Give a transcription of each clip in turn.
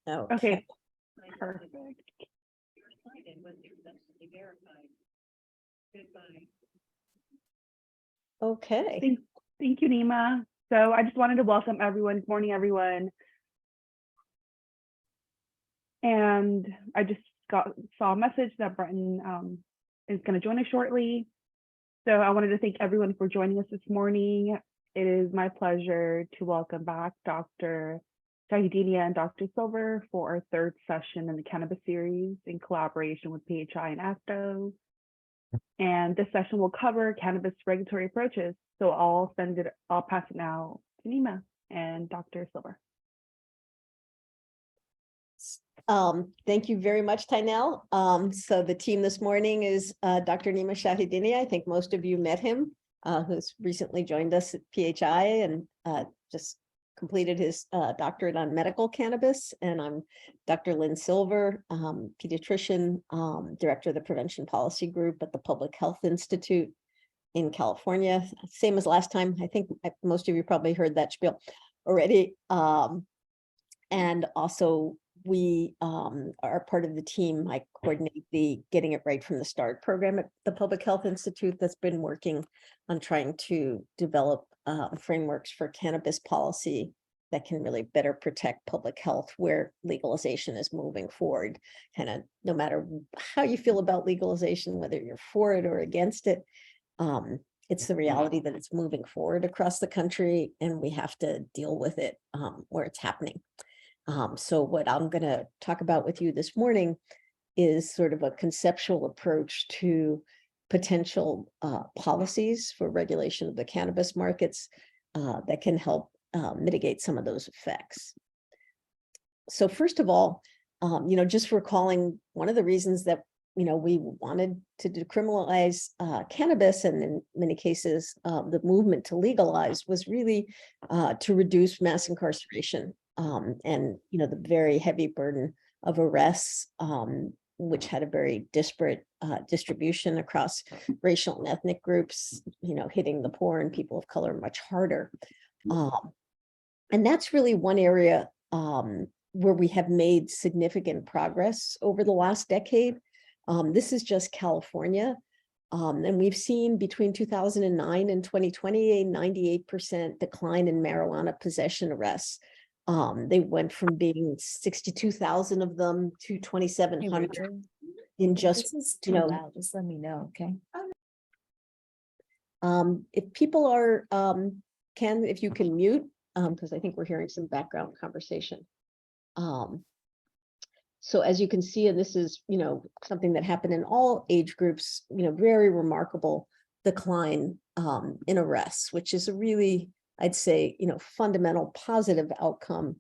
Okay, perfect. Okay. Thank you, Nima. So I just wanted to welcome everyone. Good morning, everyone. And I just saw a message that Breton is going to join us shortly. So I wanted to thank everyone for joining us this morning. It is my pleasure to welcome back Dr. Shahidinia and Dr. Silver for our third session in the Cannabis series in collaboration with PHI and ASTO. And this session will cover cannabis regulatory approaches. So I'll pass it now to Nima and Dr. Silver. Thank you very much, Tynell. So the team this morning is Dr. Nima Shahidinia. I think most of you met him, who's recently joined us at PHI and just completed his doctorate on medical cannabis. And I'm Dr. Lynn Silver, pediatrician, director of the Prevention Policy Group at the Public Health Institute in California. Same as last time. I think most of you probably heard that spiel already. And also, we are part of the team. I coordinate the Getting It Right from the Start program at the Public Health Institute that's been working on trying to develop frameworks for cannabis policy that can really better protect public health where legalization is moving forward. Kind of no matter how you feel about legalization, whether you're for it or against it, it's the reality that it's moving forward across the country and we have to deal with it where it's happening. So what I'm going to talk about with you this morning is sort of a conceptual approach to potential policies for regulation of the cannabis markets that can help mitigate some of those effects. So first of all, just recalling one of the reasons that, we wanted to decriminalize cannabis, and in many cases, the movement to legalize was really to reduce mass incarceration. And the very heavy burden of arrests, which had a very disparate distribution across racial and ethnic groups, hitting the poor and people of color much harder. And that's really one area where we have made significant progress over the last decade. This is just California. And we've seen between 2009 and 2020, a 98% decline in marijuana possession arrests. They went from being 62,000 of them to 2,700 in just, this is too loud. Just let me know, okay? If people are, if you can mute, because I think we're hearing some background conversation. So as you can see, and this is, something that happened in all age groups, very remarkable decline in arrests, which is a really, I'd say, fundamental positive outcome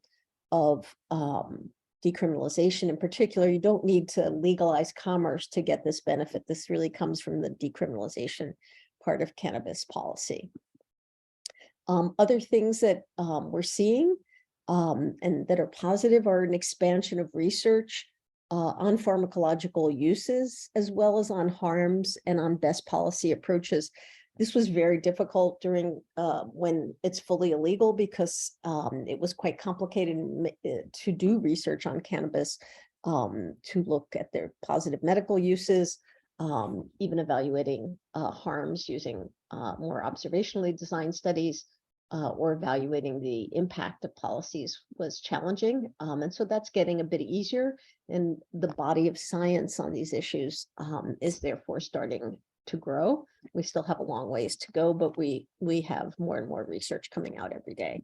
of decriminalization. In particular, you don't need to legalize commerce to get this benefit. This really comes from the decriminalization part of cannabis policy. Other things that we're seeing and that are positive are an expansion of research on pharmacological uses, as well as on harms and on best policy approaches. This was very difficult during when it's fully illegal because it was quite complicated to do research on cannabis, to look at their positive medical uses, even evaluating harms using more observationally designed studies, or evaluating the impact of policies was challenging. And so that's getting a bit easier. And the body of science on these issues is therefore starting to grow. We still have a long ways to go, but we have more and more research coming out every day.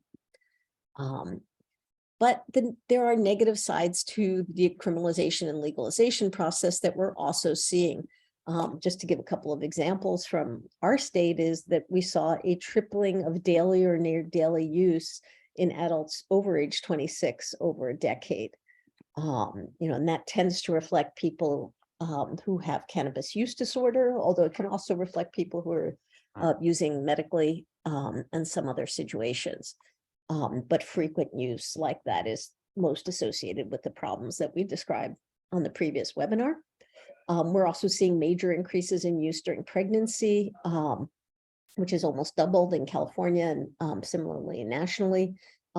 But then there are negative sides to the decriminalization and legalization process that we're also seeing. Just to give a couple of examples from our state is that we saw a tripling of daily or near daily use in adults over age 26 over a decade. And that tends to reflect people who have cannabis use disorder, although it can also reflect people who are using medically and some other situations. But frequent use like that is most associated with the problems that we described on the previous webinar. We're also seeing major increases in use during pregnancy, which is almost doubled in California and similarly nationally.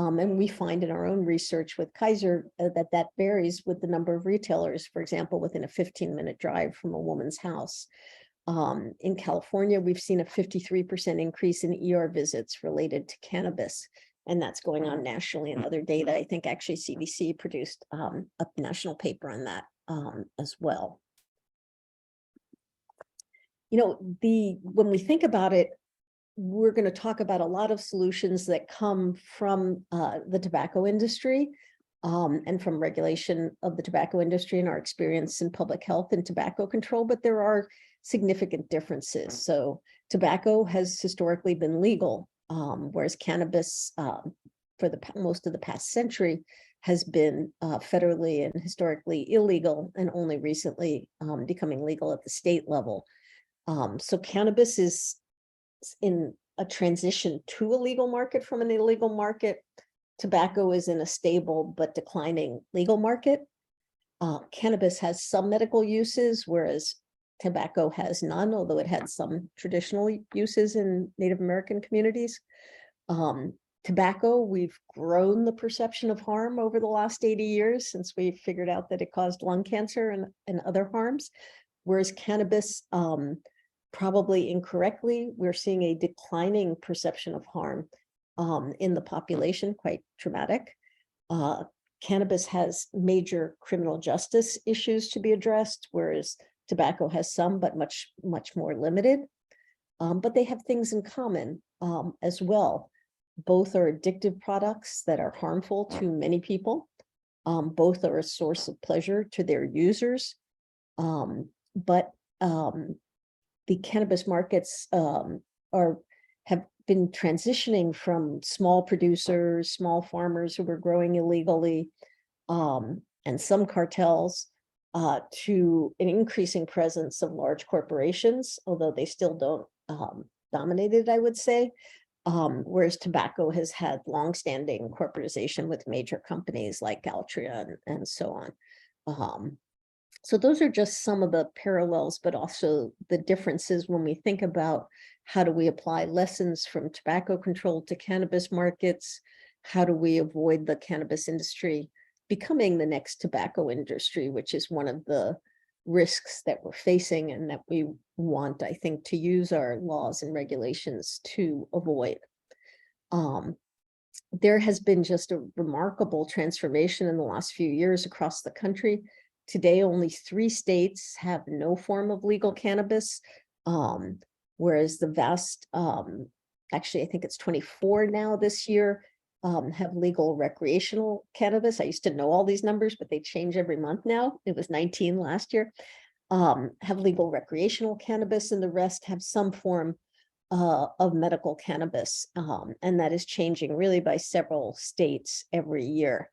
And we find in our own research with Kaiser that varies with the number of retailers, for example, within a 15-minute drive from a woman's house. In California, we've seen a 53% increase in ER visits related to cannabis, and that's going on nationally. And other data, I think actually CDC produced a national paper on that as well. You know, when we think about it, we're going to talk about a lot of solutions that come from the tobacco industry and from regulation of the tobacco industry and our experience in public health and tobacco control, but there are significant differences. So tobacco has historically been legal, whereas cannabis for most of the past century has been federally and historically illegal, and only recently becoming legal at the state level. So cannabis is in a transition to a legal market from an illegal market. Tobacco is in a stable but declining legal market. Cannabis has some medical uses, whereas tobacco has none, although it had some traditional uses in Native American communities. Tobacco, we've grown the perception of harm over the last 80 years since we figured out that it caused lung cancer and other harms, whereas cannabis, probably incorrectly, we're seeing a declining perception of harm in the population, quite dramatic. Cannabis has major criminal justice issues to be addressed, whereas tobacco has some, but much more limited. But they have things in common as well. Both are addictive products that are harmful to many people. Both are a source of pleasure to their users. But the cannabis markets have been transitioning from small producers, small farmers who were growing illegally, and some cartels, to an increasing presence of large corporations, although they still don't dominate it, I would say. Whereas tobacco has had longstanding corporatization with major companies like Altria and so on. So those are just some of the parallels, but also the differences when we think about how do we apply lessons from tobacco control to cannabis markets? How do we avoid the cannabis industry becoming the next tobacco industry, which is one of the risks that we're facing and that we want, I think, to use our laws and regulations to avoid. There has been just a remarkable transformation in the last few years across the country. Today, only 3 states have no form of legal cannabis, whereas the vast, actually, I think it's 24 now this year, have legal recreational cannabis. I used to know all these numbers, but they change every month now. It was 19 last year. Have legal recreational cannabis, and the rest have some form of medical cannabis. And that is changing really by several states every year.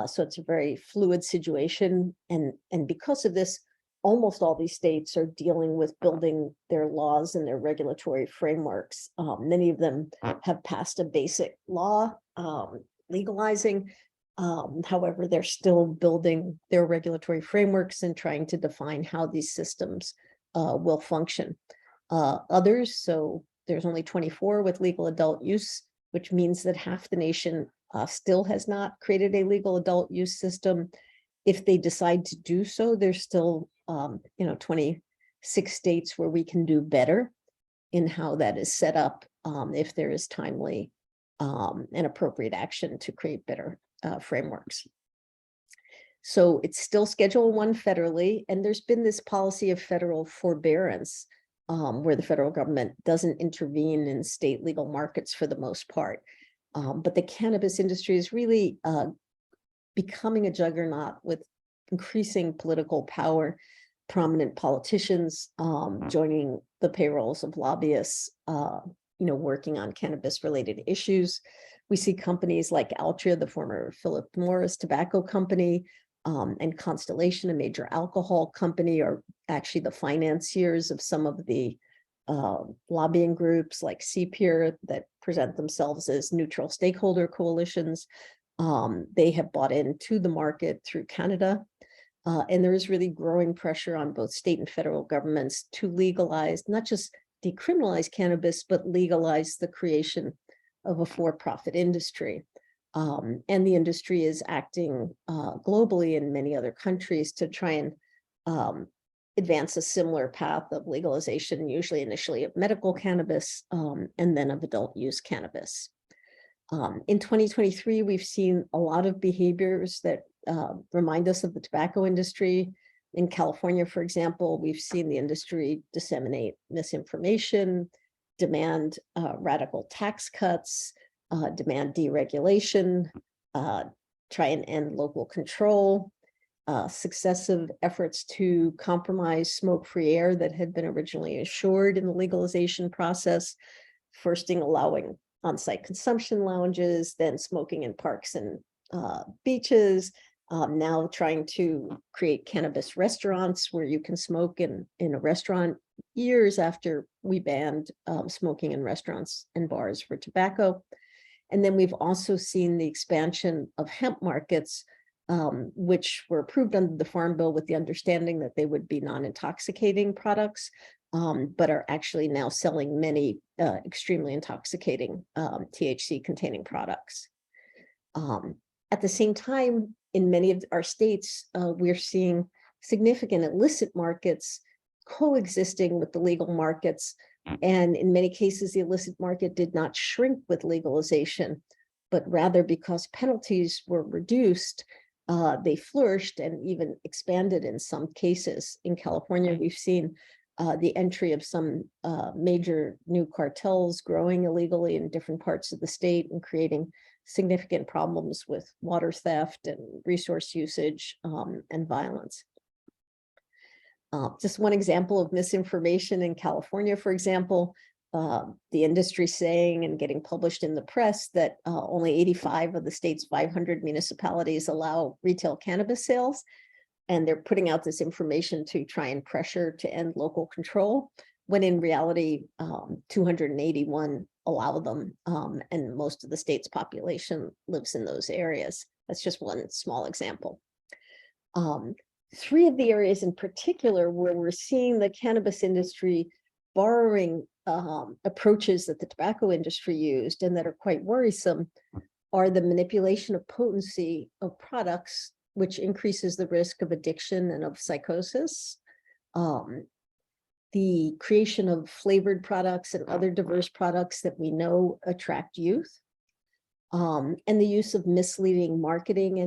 So it's a very fluid situation. And because of this, almost all these states are dealing with building their laws and their regulatory frameworks. Many of them have passed a basic law legalizing. However, they're still building their regulatory frameworks and trying to define how these systems will function. Others, so there's only 24 with legal adult use, which means that half the nation still has not created a legal adult use system. If they decide to do so, there's still 26 states where we can do better in how that is set up if there is timely and appropriate action to create better frameworks. So it's still Schedule I federally, and there's been this policy of federal forbearance where the federal government doesn't intervene in state legal markets for the most part. But the cannabis industry is really becoming a juggernaut with increasing political power, prominent politicians joining the payrolls of lobbyists, working on cannabis-related issues. We see companies like Altria, the former Philip Morris tobacco company, and Constellation, a major alcohol company, are actually the financiers of some of the lobbying groups like CPIR that present themselves as neutral stakeholder coalitions. They have bought into the market through Canada. And there is really growing pressure on both state and federal governments to legalize, not just decriminalize cannabis, but legalize the creation of a for-profit industry. And the industry is acting globally in many other countries to try and advance a similar path of legalization, usually initially of medical cannabis and then of adult use cannabis. In 2023, we've seen a lot of behaviors that remind us of the tobacco industry. In California, for example, we've seen the industry disseminate misinformation, demand radical tax cuts, demand deregulation, try and end local control, successive efforts to compromise smoke-free air that had been originally assured in the legalization process, firsting allowing on-site consumption lounges, then smoking in parks and beaches, now trying to create cannabis restaurants where you can smoke in a restaurant years after we banned smoking in restaurants and bars for tobacco. And then we've also seen the expansion of hemp markets, which were approved under the Farm Bill with the understanding that they would be non-intoxicating products, but are actually now selling many extremely intoxicating THC-containing products. At the same time, in many of our states, we're seeing significant illicit markets coexisting with the legal markets. And in many cases, the illicit market did not shrink with legalization, but rather because penalties were reduced, they flourished and even expanded in some cases. In California, we've seen the entry of some major new cartels growing illegally in different parts of the state and creating significant problems with water theft and resource usage and violence. Just one example of misinformation in California, for example, the industry saying and getting published in the press that only 85 of the state's 500 municipalities allow retail cannabis sales. And they're putting out this information to try and pressure to end local control, when in reality, 281 allow them, and most of the state's population lives in those areas. That's just one small example. Three of the areas in particular where we're seeing the cannabis industry borrowing approaches that the tobacco industry used and that are quite worrisome are the manipulation of potency of products, which increases the risk of addiction and of psychosis. The creation of flavored products and other diverse products that we know attract youth. And the use of misleading marketing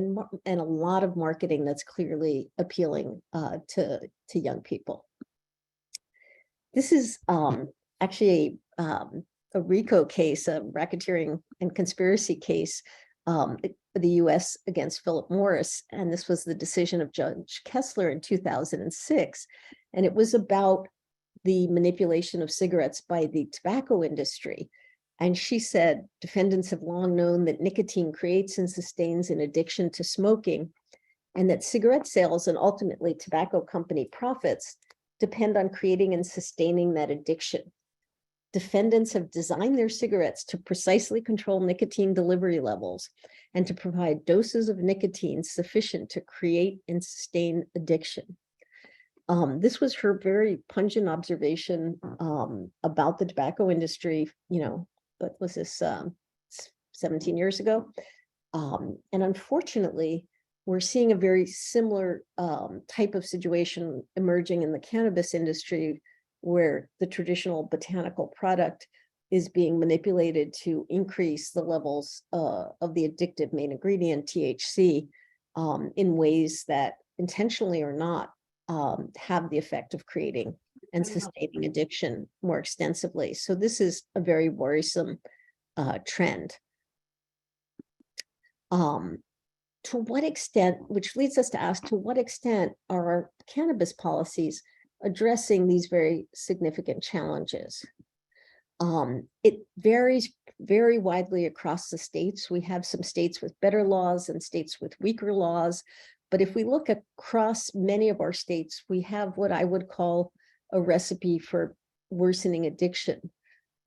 and a lot of marketing that's clearly appealing to young people. This is actually a RICO case, a racketeering and conspiracy case for the US against Philip Morris. And this was the decision of Judge Kessler in 2006. And it was about the manipulation of cigarettes by the tobacco industry. And she said, defendants have long known that nicotine creates and sustains an addiction to smoking, and that cigarette sales and ultimately tobacco company profits depend on creating and sustaining that addiction. Defendants have designed their cigarettes to precisely control nicotine delivery levels and to provide doses of nicotine sufficient to create and sustain addiction. This was her very pungent observation about the tobacco industry, what was this, 17 years ago? And unfortunately, we're seeing a very similar type of situation emerging in the cannabis industry, where the traditional botanical product is being manipulated to increase the levels of the addictive main ingredient, THC, in ways that intentionally or not have the effect of creating and sustaining addiction more extensively. So this is a very worrisome trend. To what extent, which leads us to ask, to what extent are our cannabis policies addressing these very significant challenges? It varies very widely across the states. We have some states with better laws and states with weaker laws. But if we look across many of our states, we have what I would call a recipe for worsening addiction.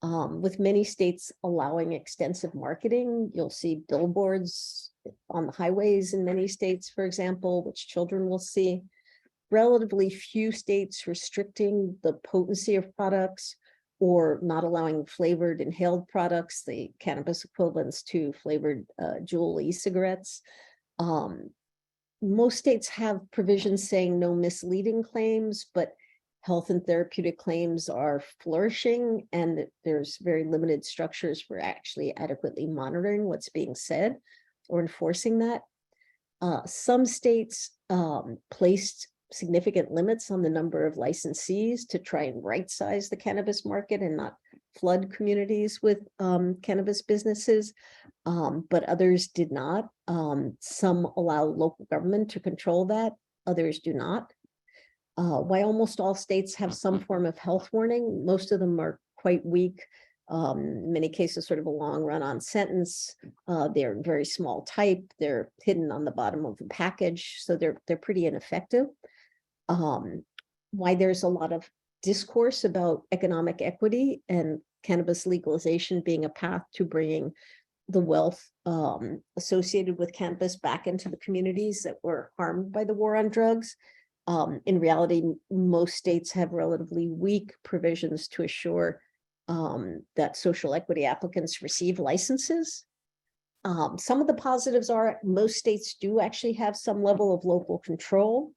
With many states allowing extensive marketing, you'll see billboards on the highways in many states, for example, which children will see. Relatively few states restricting the potency of products or not allowing flavored inhaled products, the cannabis equivalents to flavored Juul e-cigarettes. Most states have provisions saying no misleading claims, but health and therapeutic claims are flourishing, and there's very limited structures for actually adequately monitoring what's being said or enforcing that. Some states placed significant limits on the number of licensees to try and right size the cannabis market and not flood communities with cannabis businesses, but others did not. Some allow local government to control that, others do not. While almost all states have some form of health warning, most of them are quite weak. In many cases, sort of a long run-on sentence. They're very small type. They're hidden on the bottom of the package, so they're pretty ineffective. Why there's a lot of discourse about economic equity and cannabis legalization being a path to bringing the wealth associated with cannabis back into the communities that were harmed by the war on drugs. In reality, most states have relatively weak provisions to assure that social equity applicants receive licenses. Some of the positives are most states do actually have some level of local control.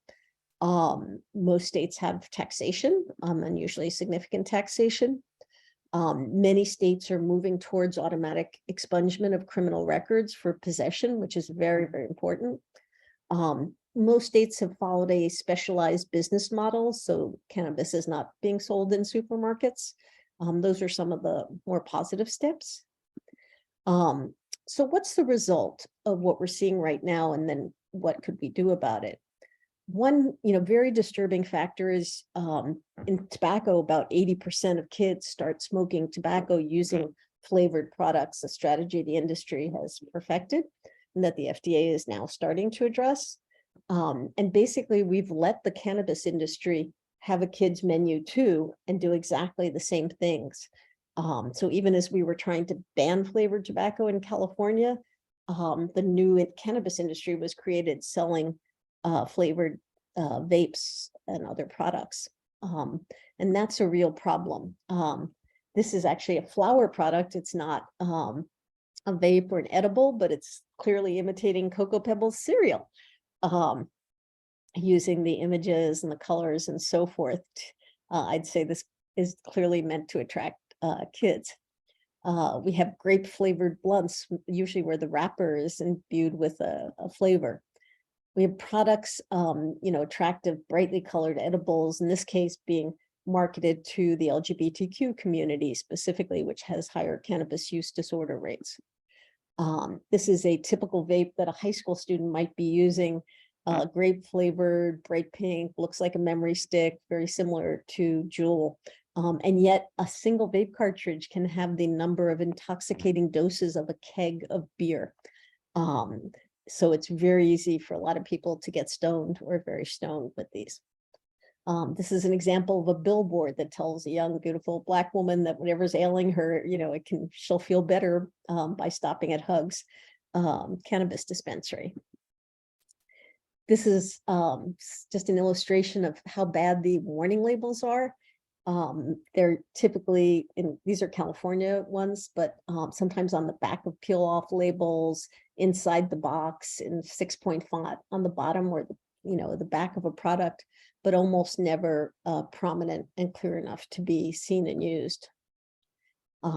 Most states have taxation, unusually significant taxation. Many states are moving towards automatic expungement of criminal records for possession, which is very, very important. Most states have followed a specialized business model, so cannabis is not being sold in supermarkets. Those are some of the more positive steps. So what's the result of what we're seeing right now, and then what could we do about it? One, very disturbing factor is in tobacco, about 80% of kids start smoking tobacco using flavored products, a strategy the industry has perfected and that the FDA is now starting to address. And basically, we've let the cannabis industry have a kid's menu too and do exactly the same things. So even as we were trying to ban flavored tobacco in California, the new cannabis industry was created selling flavored vapes and other products. And that's a real problem. This is actually a flower product. It's not a vape or an edible, but it's clearly imitating Cocoa Pebbles cereal, using the images and the colors and so forth. I'd say this is clearly meant to attract kids. We have grape flavored blunts, usually where the wrapper is imbued with a flavor. We have products, attractive, brightly colored edibles, in this case being marketed to the LGBTQ community specifically, which has higher cannabis use disorder rates. This is a typical vape that a high school student might be using, grape flavored, bright pink, looks like a memory stick, very similar to Juul. And yet a single vape cartridge can have the number of intoxicating doses of a keg of beer. So it's very easy for a lot of people to get stoned or very stoned with these. This is an example of a billboard that tells a young, beautiful Black woman that whatever's ailing her, she'll feel better by stopping at Hugs Cannabis Dispensary. This is just an illustration of how bad the warning labels are. They're typically, these are California ones, but sometimes on the back of peel off labels, inside the box in 6-point font on the bottom or the back of a product, but almost never prominent and clear enough to be seen and used.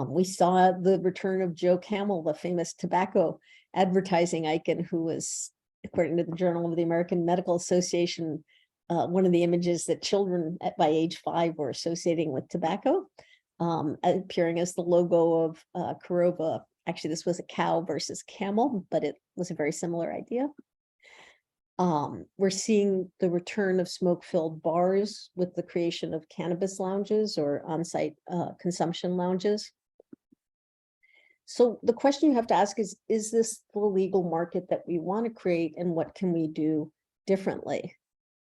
We saw the return of Joe Camel, the famous tobacco advertising icon, who was, according to the Journal of the American Medical Association, one of the images that children by age 5 were associating with tobacco, appearing as the logo of Corova. Actually, this was a cow versus camel, but it was a very similar idea. We're seeing the return of smoke-filled bars with the creation of cannabis lounges or on-site consumption lounges. So the question you have to ask is this the legal market that we want to create, and what can we do differently?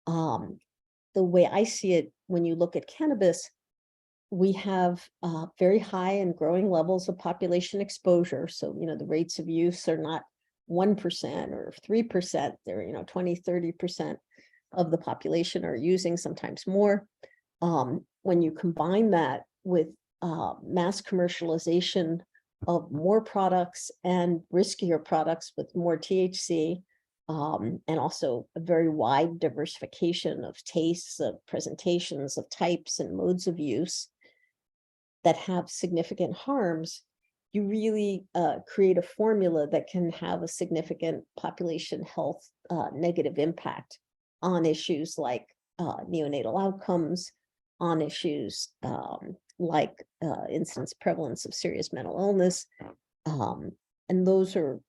The way I see it, when you look at cannabis, we have very high and growing levels of population exposure. So, the rates of use are not 1% or 3%, they're, 20, 30% of the population are using, sometimes more. When you combine that with mass commercialization of more products and riskier products with more THC, and also a very wide diversification of tastes, of presentations, of types and modes of use that have significant harms, you really create a formula that can have a significant population health negative impact on issues like neonatal outcomes, on issues like incidence prevalence of serious mental illness. And those are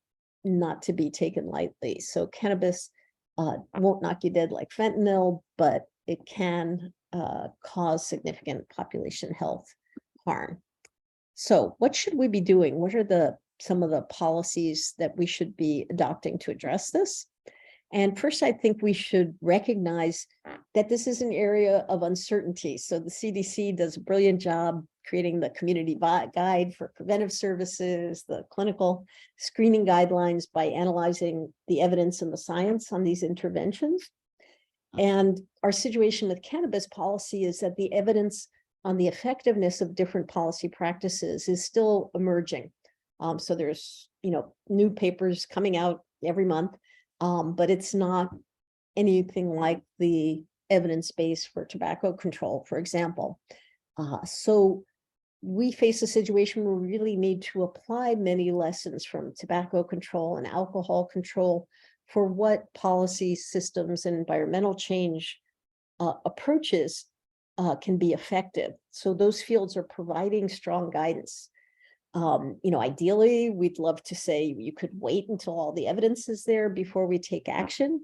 not to be taken lightly. So cannabis won't knock you dead like fentanyl, but it can cause significant population health harm. So what should we be doing? What are some of the policies that we should be adopting to address this? And first, I think we should recognize that this is an area of uncertainty. So the CDC does a brilliant job creating the community guide for preventive services, the clinical screening guidelines by analyzing the evidence and the science on these interventions. And our situation with cannabis policy is that the evidence on the effectiveness of different policy practices is still emerging. So there's, new papers coming out every month, but it's not anything like the evidence base for tobacco control, for example. So we face a situation where we really need to apply many lessons from tobacco control and alcohol control for what policy systems and environmental change approaches can be effective. So those fields are providing strong guidance. Ideally, we'd love to say you could wait until all the evidence is there before we take action,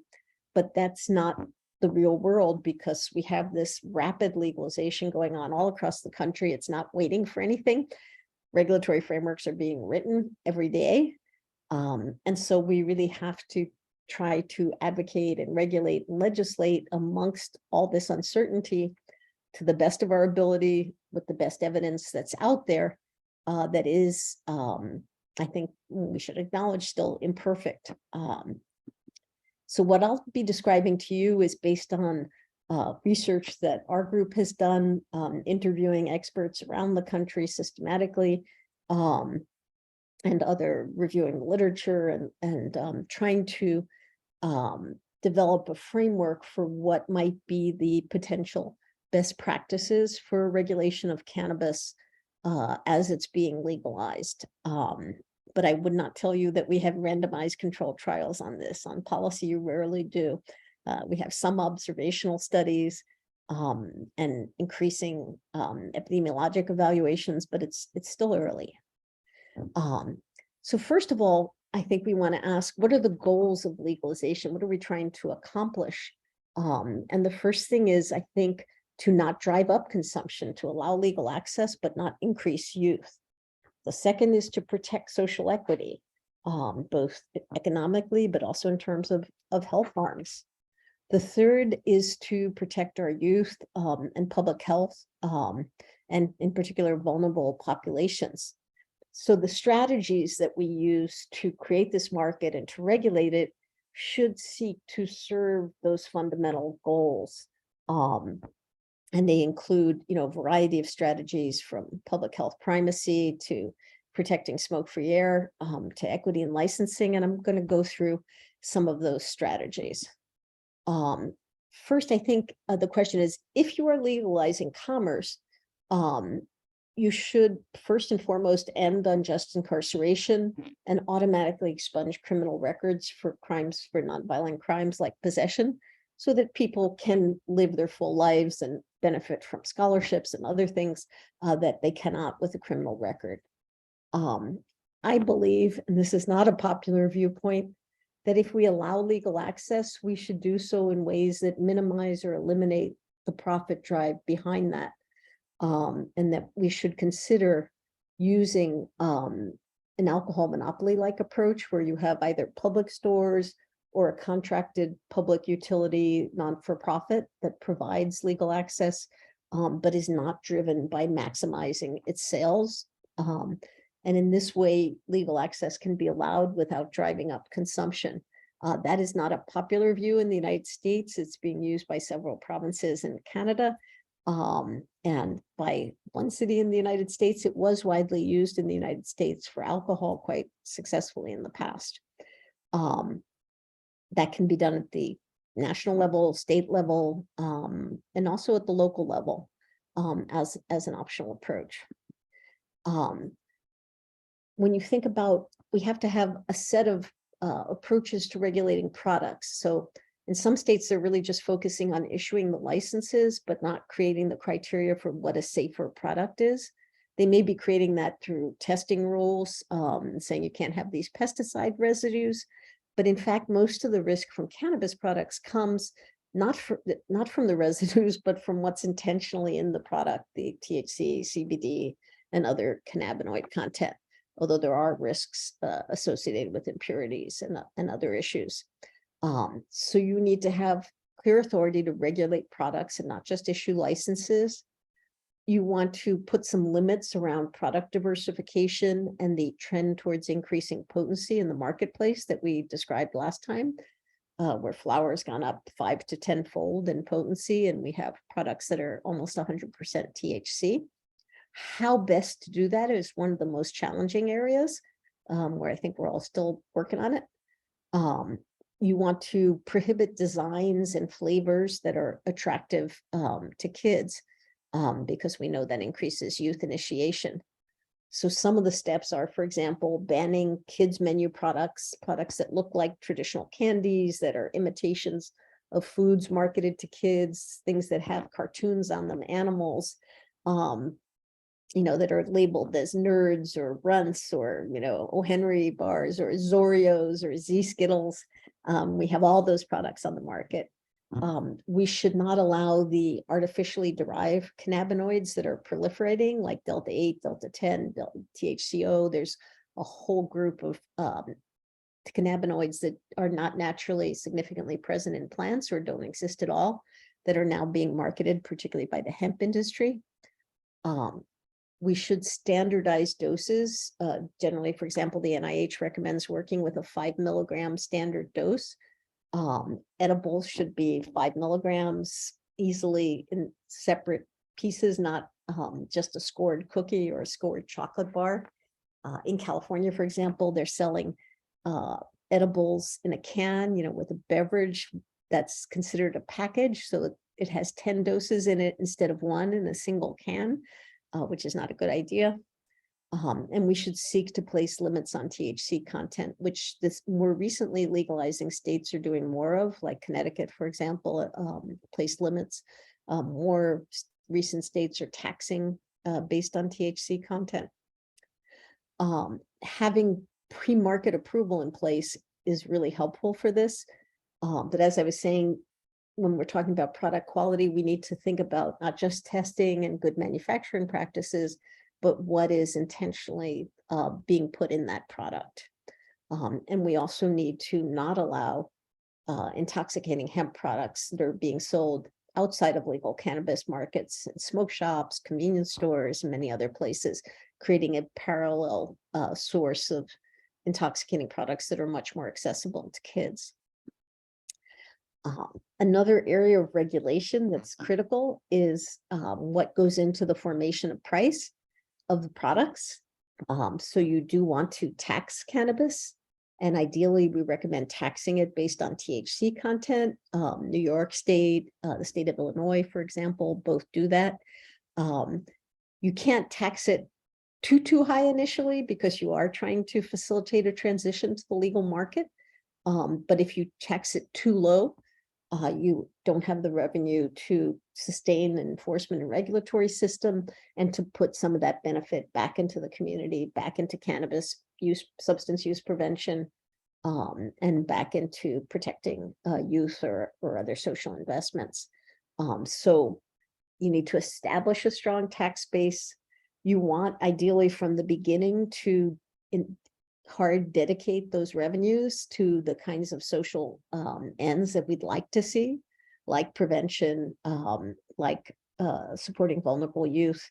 but that's not the real world because we have this rapid legalization going on all across the country. It's not waiting for anything. Regulatory frameworks are being written every day. And so we really have to try to advocate and regulate and legislate amongst all this uncertainty to the best of our ability with the best evidence that's out there. That is, I think we should acknowledge, still imperfect. So what I'll be describing to you is based on research that our group has done, interviewing experts around the country systematically, and reviewing the literature and trying to develop a framework for what might be the potential best practices for regulation of cannabis as it's being legalized. But I would not tell you that we have randomized controlled trials on this. On policy, you rarely do. We have some observational studies and increasing epidemiologic evaluations, but it's still early. So first of all, I think we want to ask, what are the goals of legalization? What are we trying to accomplish? And the first thing is, I think, to not drive up consumption, to allow legal access, but not increase youth. The second is to protect social equity, both economically, but also in terms of health harms. The third is to protect our youth and public health, and in particular, vulnerable populations. So the strategies that we use to create this market and to regulate it should seek to serve those fundamental goals. And they include, a variety of strategies from public health primacy to protecting smoke-free air, to equity and licensing. And I'm going to go through some of those strategies. First, I think the question is, if you are legalizing commerce, you should first and foremost end unjust incarceration and automatically expunge criminal records for crimes, for nonviolent crimes like possession, so that people can live their full lives and benefit from scholarships and other things that they cannot with a criminal record. I believe, and this is not a popular viewpoint, that if we allow legal access, we should do so in ways that minimize or eliminate the profit drive behind that. And that we should consider using an alcohol monopoly-like approach where you have either public stores or a contracted public utility non-for-profit that provides legal access, but is not driven by maximizing its sales. And in this way, legal access can be allowed without driving up consumption. That is not a popular view in the United States. It's being used by several provinces in Canada, And by one city in the United States, it was widely used in the United States for alcohol quite successfully in the past. That can be done at the national level, state level, and also at the local level as an optional approach. When you think about, we have to have a set of approaches to regulating products. So in some states, they're really just focusing on issuing the licenses, but not creating the criteria for what a safer product is. They may be creating that through testing rules, saying you can't have these pesticide residues. But in fact, most of the risk from cannabis products comes not from the residues, but from what's intentionally in the product, the THC, CBD, and other cannabinoid content, although there are risks associated with impurities and other issues. So you need to have clear authority to regulate products and not just issue licenses. You want to put some limits around product diversification and the trend towards increasing potency in the marketplace that we described last time, where flower has gone up 5 to 10-fold in potency, and we have products that are almost 100% THC. How best to do that is one of the most challenging areas, where I think we're all still working on it. You want to prohibit designs and flavors that are attractive to kids, because we know that increases youth initiation. So some of the steps are, for example, banning kids menu products that look like traditional candies, that are imitations of foods marketed to kids, things that have cartoons on them, animals, that are labeled as nerds or runts or, O. Henry bars or Zoreos or Z Skittles. We have all those products on the market. We should not allow the artificially derived cannabinoids that are proliferating, like Delta 8, Delta 10, THCO. There's a whole group of cannabinoids that are not naturally significantly present in plants or don't exist at all, that are now being marketed, particularly by the hemp industry. We should standardize doses. Generally, for example, the NIH recommends working with a 5 milligram standard dose. Edibles should be 5 milligrams easily in separate pieces, not just a scored cookie or a scored chocolate bar. In California, for example, they're selling edibles in a can, with a beverage that's considered a package. So it has 10 doses in it instead of 1 in a single can, which is not a good idea. And we should seek to place limits on THC content, which this more recently legalizing states are doing more of, like Connecticut, for example, place limits. More recent states are taxing based on THC content. Having pre-market approval in place is really helpful for this. But as I was saying, when we're talking about product quality, we need to think about not just testing and good manufacturing practices, but what is intentionally being put in that product. And we also need to not allow intoxicating hemp products that are being sold outside of legal cannabis markets, and smoke shops, convenience stores, and many other places, creating a parallel source of intoxicating products that are much more accessible to kids. Another area of regulation that's critical is what goes into the formation of price of the products. So you do want to tax cannabis, and ideally we recommend taxing it based on THC content. New York State, the state of Illinois, for example, both do that. You can't tax it too high initially, because you are trying to facilitate a transition to the legal market. But if you tax it too low, you don't have the revenue to sustain an enforcement and regulatory system, and to put some of that benefit back into the community, back into cannabis use, substance use prevention, and back into protecting youth or other social investments. So you need to establish a strong tax base. You want, ideally from the beginning, to hard dedicate those revenues to the kinds of social ends that we'd like to see, like prevention, like supporting vulnerable youth,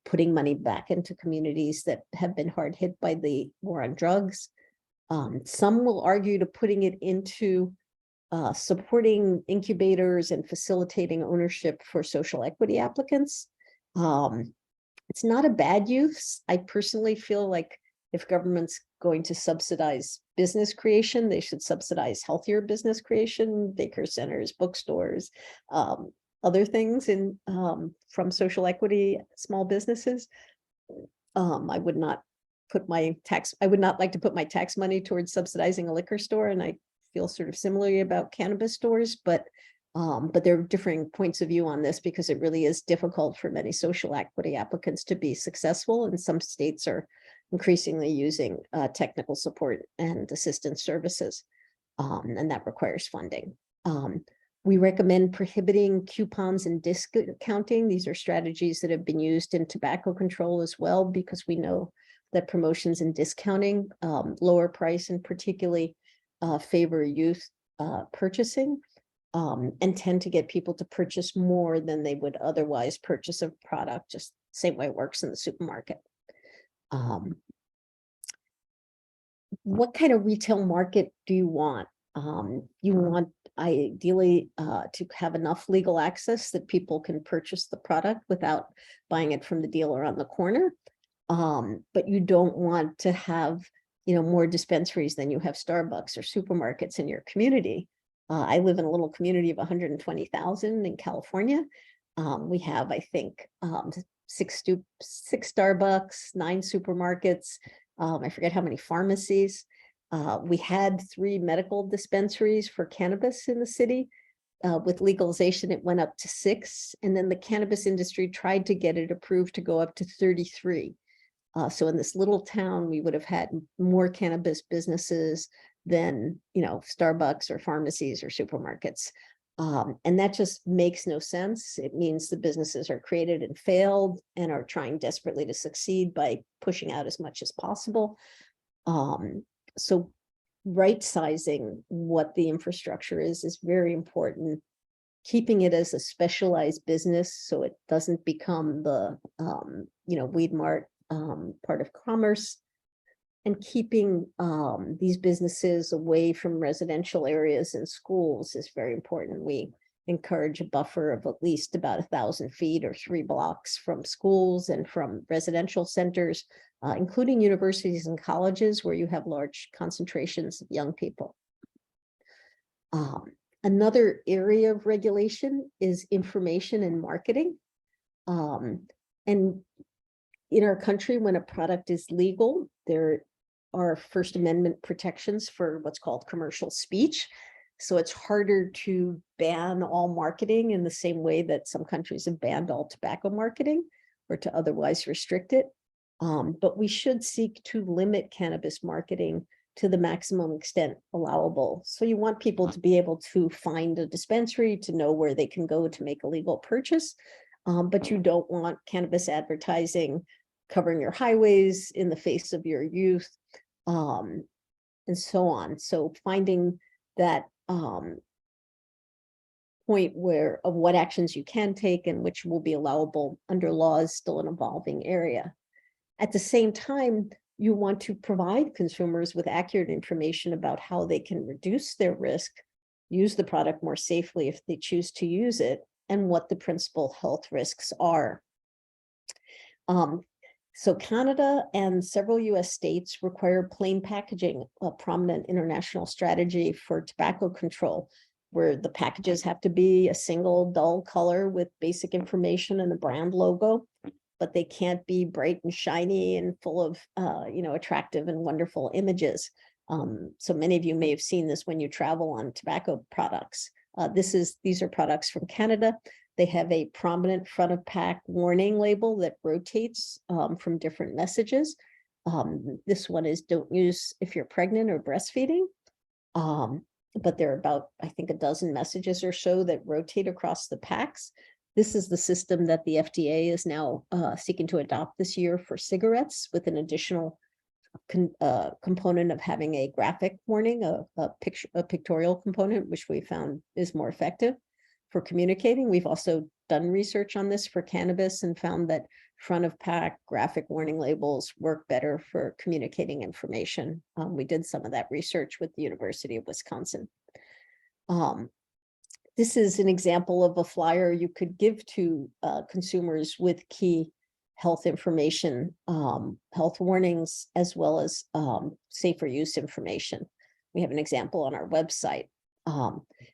putting money back into communities that have been hard hit by the war on drugs. Some will argue to putting it into supporting incubators and facilitating ownership for social equity applicants. It's not a bad use. I personally feel like if government's going to subsidize business creation, they should subsidize healthier business creation, daycare centers, bookstores, other things in from social equity small businesses. I would not like to put my tax money towards subsidizing a liquor store, and I feel sort of similarly about cannabis stores, but there are differing points of view on this because it really is difficult for many social equity applicants to be successful, and some states are increasingly using technical support and assistance services, and that requires funding. We recommend prohibiting coupons and discounting. These are strategies that have been used in tobacco control as well, because we know that promotions and discounting, lower price, and particularly favor youth purchasing, and tend to get people to purchase more than they would otherwise purchase a product, just the same way it works in the supermarket. What kind of retail market do you want? You want ideally to have enough legal access that people can purchase the product without buying it from the dealer on the corner. But you don't want to have, more dispensaries than you have Starbucks or supermarkets in your community. I live in a little community of 120,000 in California. We have, I think, 6 Starbucks, 9 supermarkets. I forget how many pharmacies. We had 3 medical dispensaries for cannabis in the city. With legalization, it went up to 6. And then the cannabis industry tried to get it approved to go up to 33. So in this little town, we would have had more cannabis businesses than, Starbucks or pharmacies or supermarkets. And that just makes no sense. It means the businesses are created and failed and are trying desperately to succeed by pushing out as much as possible. So right sizing what the infrastructure is very important. Keeping it as a specialized business so it doesn't become the, weed mart part of commerce. And keeping these businesses away from residential areas and schools is very important. We encourage a buffer of at least about 1,000 feet or 3 blocks from schools and from residential centers, including universities and colleges where you have large concentrations of young people. Another area of regulation is information and marketing. And in our country, when a product is legal, there are First Amendment protections for what's called commercial speech. So it's harder to ban all marketing in the same way that some countries have banned all tobacco marketing or to otherwise restrict it. But we should seek to limit cannabis marketing to the maximum extent allowable. So you want people to be able to find a dispensary, to know where they can go to make a legal purchase. But you don't want cannabis advertising covering your highways in the face of your youth, and so on. So finding that point of what actions you can take and which will be allowable under law is still an evolving area. At the same time, you want to provide consumers with accurate information about how they can reduce their risk, use the product more safely if they choose to use it, and what the principal health risks are. So Canada and several US states require plain packaging, a prominent international strategy for tobacco control, where the packages have to be a single dull color with basic information and a brand logo, but they can't be bright and shiny and full of, attractive and wonderful images. So many of you may have seen this when you travel on tobacco products. These are products from Canada. They have a prominent front of pack warning label that rotates from different messages. This one is don't use if you're pregnant or breastfeeding. But there are about, I think, a dozen messages or so that rotate across the packs. This is the system that the FDA is now seeking to adopt this year for cigarettes, with an additional component of having a graphic warning, a pictorial component, which we found is more effective for communicating. We've also done research on this for cannabis and found that front of pack graphic warning labels work better for communicating information. We did some of that research with the University of Wisconsin. This is an example of a flyer you could give to consumers with key health information, health warnings, as well as safer use information. We have an example on our website.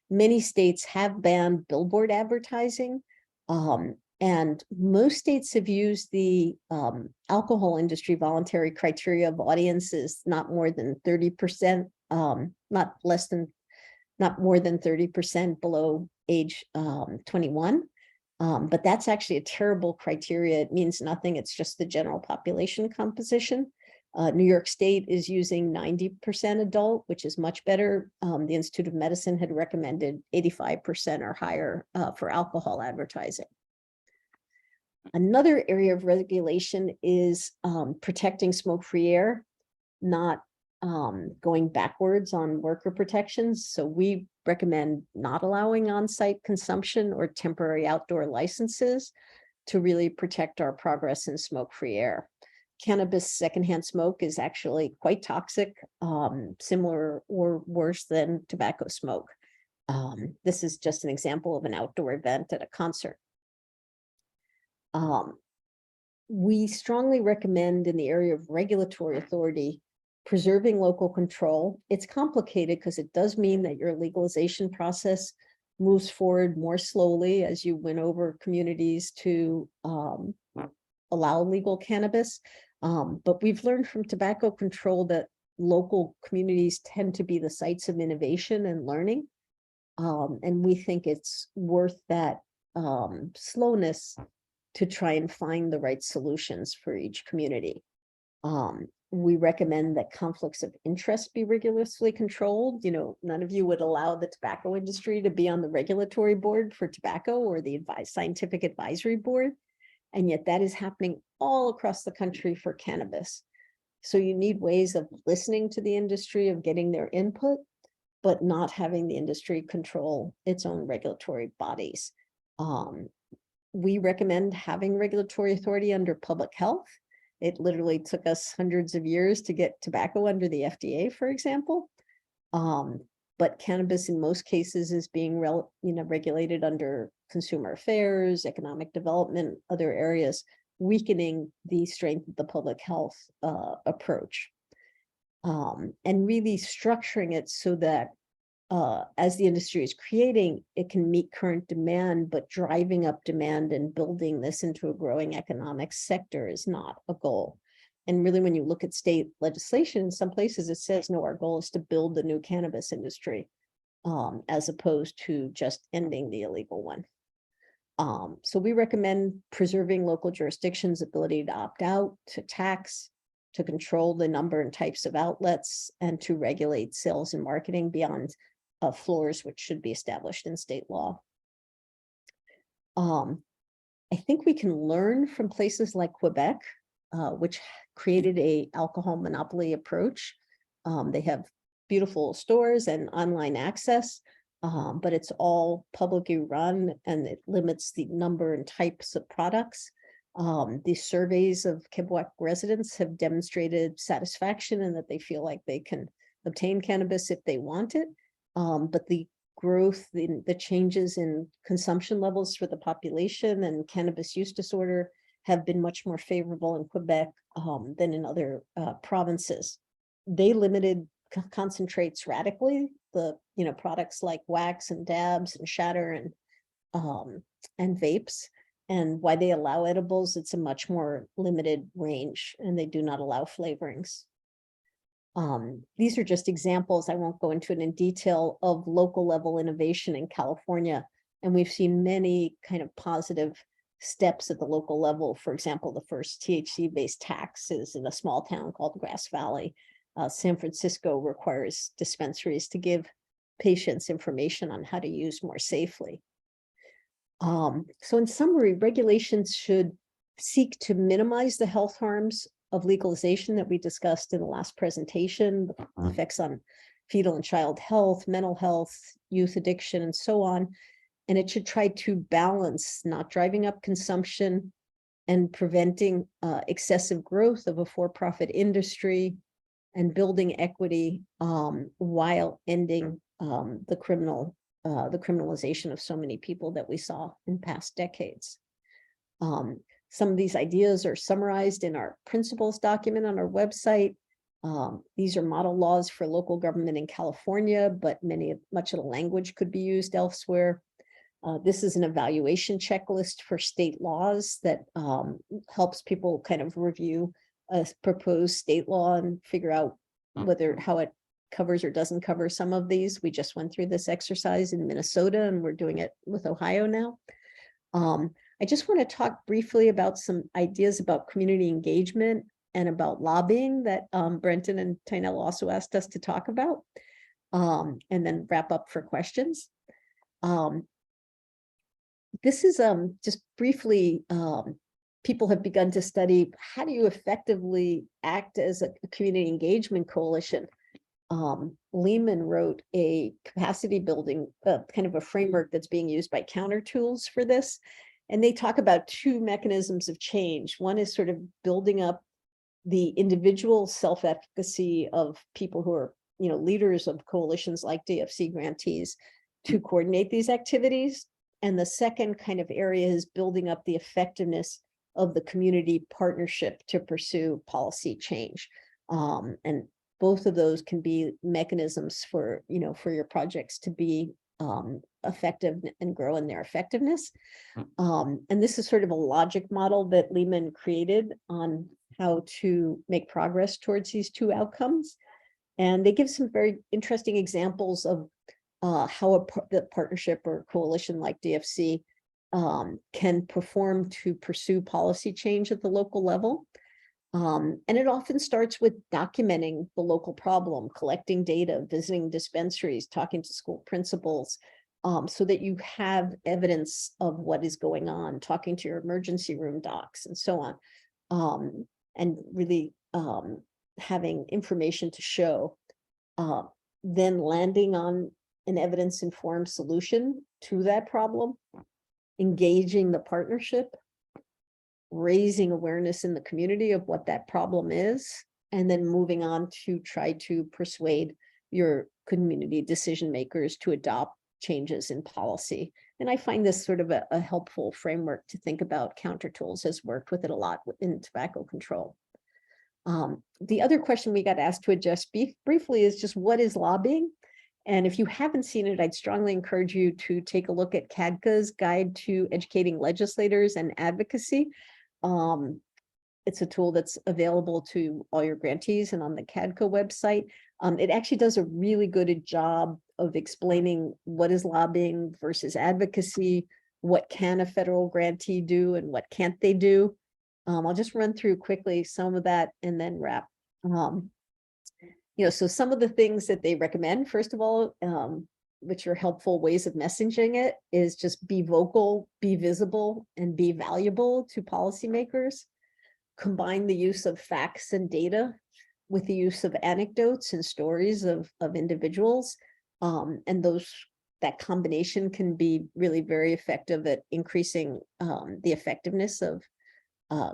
Many states have banned billboard advertising, and most states have used the alcohol industry voluntary criteria of audiences not more than 30%, not more than 30% below age 21. But that's actually a terrible criteria. It means nothing. It's just the general population composition. New York State is using 90% adult, which is much better. The Institute of Medicine had recommended 85% or higher for alcohol advertising. Another area of regulation is protecting smoke-free air, not going backwards on worker protections. So we recommend not allowing on-site consumption or temporary outdoor licenses to really protect our progress in smoke-free air. Cannabis secondhand smoke is actually quite toxic, similar or worse than tobacco smoke. This is just an example of an outdoor event at a concert. We strongly recommend in the area of regulatory authority, preserving local control. It's complicated because it does mean that your legalization process moves forward more slowly as you win over communities to allow legal cannabis. But we've learned from tobacco control that local communities tend to be the sites of innovation and learning. And we think it's worth that slowness to try and find the right solutions for each community. We recommend that conflicts of interest be rigorously controlled. You know, none of you would allow the tobacco industry to be on the regulatory board for tobacco or the scientific advisory board. And yet that is happening all across the country for cannabis. So you need ways of listening to the industry, of getting their input, but not having the industry control its own regulatory bodies. We recommend having regulatory authority under public health. It literally took us hundreds of years to get tobacco under the FDA, for example. But cannabis in most cases is being regulated under consumer affairs, economic development, other areas, weakening the strength of the public health approach. And really structuring it so that as the industry is creating, it can meet current demand, but driving up demand and building this into a growing economic sector is not a goal. And really, when you look at state legislation, in some places it says, no, our goal is to build the new cannabis industry, as opposed to just ending the illegal one. So we recommend preserving local jurisdictions' ability to opt out, to tax, to control the number and types of outlets, and to regulate sales and marketing beyond floors, which should be established in state law. I think we can learn from places like Quebec, which created an alcohol monopoly approach. They have beautiful stores and online access, but it's all publicly run and it limits the number and types of products. The surveys of Quebec residents have demonstrated satisfaction and that they feel like they can obtain cannabis if they want it. But the growth in the changes in consumption levels for the population and cannabis use disorder have been much more favorable in Quebec than in other provinces. They limited concentrates radically. The products like wax and dabs and shatter and vapes. And why they allow edibles, it's a much more limited range, and they do not allow flavorings. These are just examples, I won't go into it in detail, of local level innovation in California. And we've seen many kind of positive steps at the local level. For example, the first THC-based tax is in a small town called Grass Valley. San Francisco requires dispensaries to give patients information on how to use more safely. So in summary, regulations should seek to minimize the health harms of legalization that we discussed in the last presentation, the effects on fetal and child health, mental health, youth addiction, and so on. And it should try to balance not driving up consumption and preventing excessive growth of a for-profit industry and building equity while ending the criminal the criminalization of so many people that we saw in past decades. Some of these ideas are summarized in our principles document on our website. These are model laws for local government in California, but much of the language could be used elsewhere. This is an evaluation checklist for state laws that helps people kind of review a proposed state law and figure out how it covers or doesn't cover some of these. We just went through this exercise in Minnesota, and we're doing it with Ohio now. I just want to talk briefly about some ideas about community engagement and about lobbying that Brenton and Tynell also asked us to talk about, and then wrap up for questions. This is just briefly, people have begun to study how do you effectively act as a community engagement coalition. Lehman wrote a capacity building, kind of a framework that's being used by Counter Tools for this. And they talk about two mechanisms of change. One is sort of building up the individual self-efficacy of people who are, leaders of coalitions like DFC grantees to coordinate these activities. And the second kind of area is building up the effectiveness of the community partnership to pursue policy change. And both of those can be mechanisms for your projects to be effective and grow in their effectiveness. And this is sort of a logic model that Lehman created on how to make progress towards these two outcomes. And they give some very interesting examples of how the partnership or coalition like DFC can perform to pursue policy change at the local level. And it often starts with documenting the local problem, collecting data, visiting dispensaries, talking to school principals, so that you have evidence of what is going on, talking to your emergency room docs and so on, and really having information to show, then landing on an evidence-informed solution to that problem, engaging the partnership, raising awareness in the community of what that problem is, and then moving on to try to persuade your community decision makers to adopt changes in policy. And I find this sort of a helpful framework to think about. Counter Tools has worked with it a lot in tobacco control. The other question we got asked to address briefly is just what is lobbying? And if you haven't seen it, I'd strongly encourage you to take a look at CADCA's Guide to Educating Legislators and Advocacy. It's a tool that's available to all your grantees and on the CADCA website. It actually does a really good job of explaining what is lobbying versus advocacy, what can a federal grantee do and what can't they do. I'll just run through quickly some of that and then wrap. So some of the things that they recommend, first of all, which are helpful ways of messaging it, is just be vocal, be visible, and be valuable to policymakers. Combine the use of facts and data with the use of anecdotes and stories of individuals. And that combination can be really very effective at increasing the effectiveness of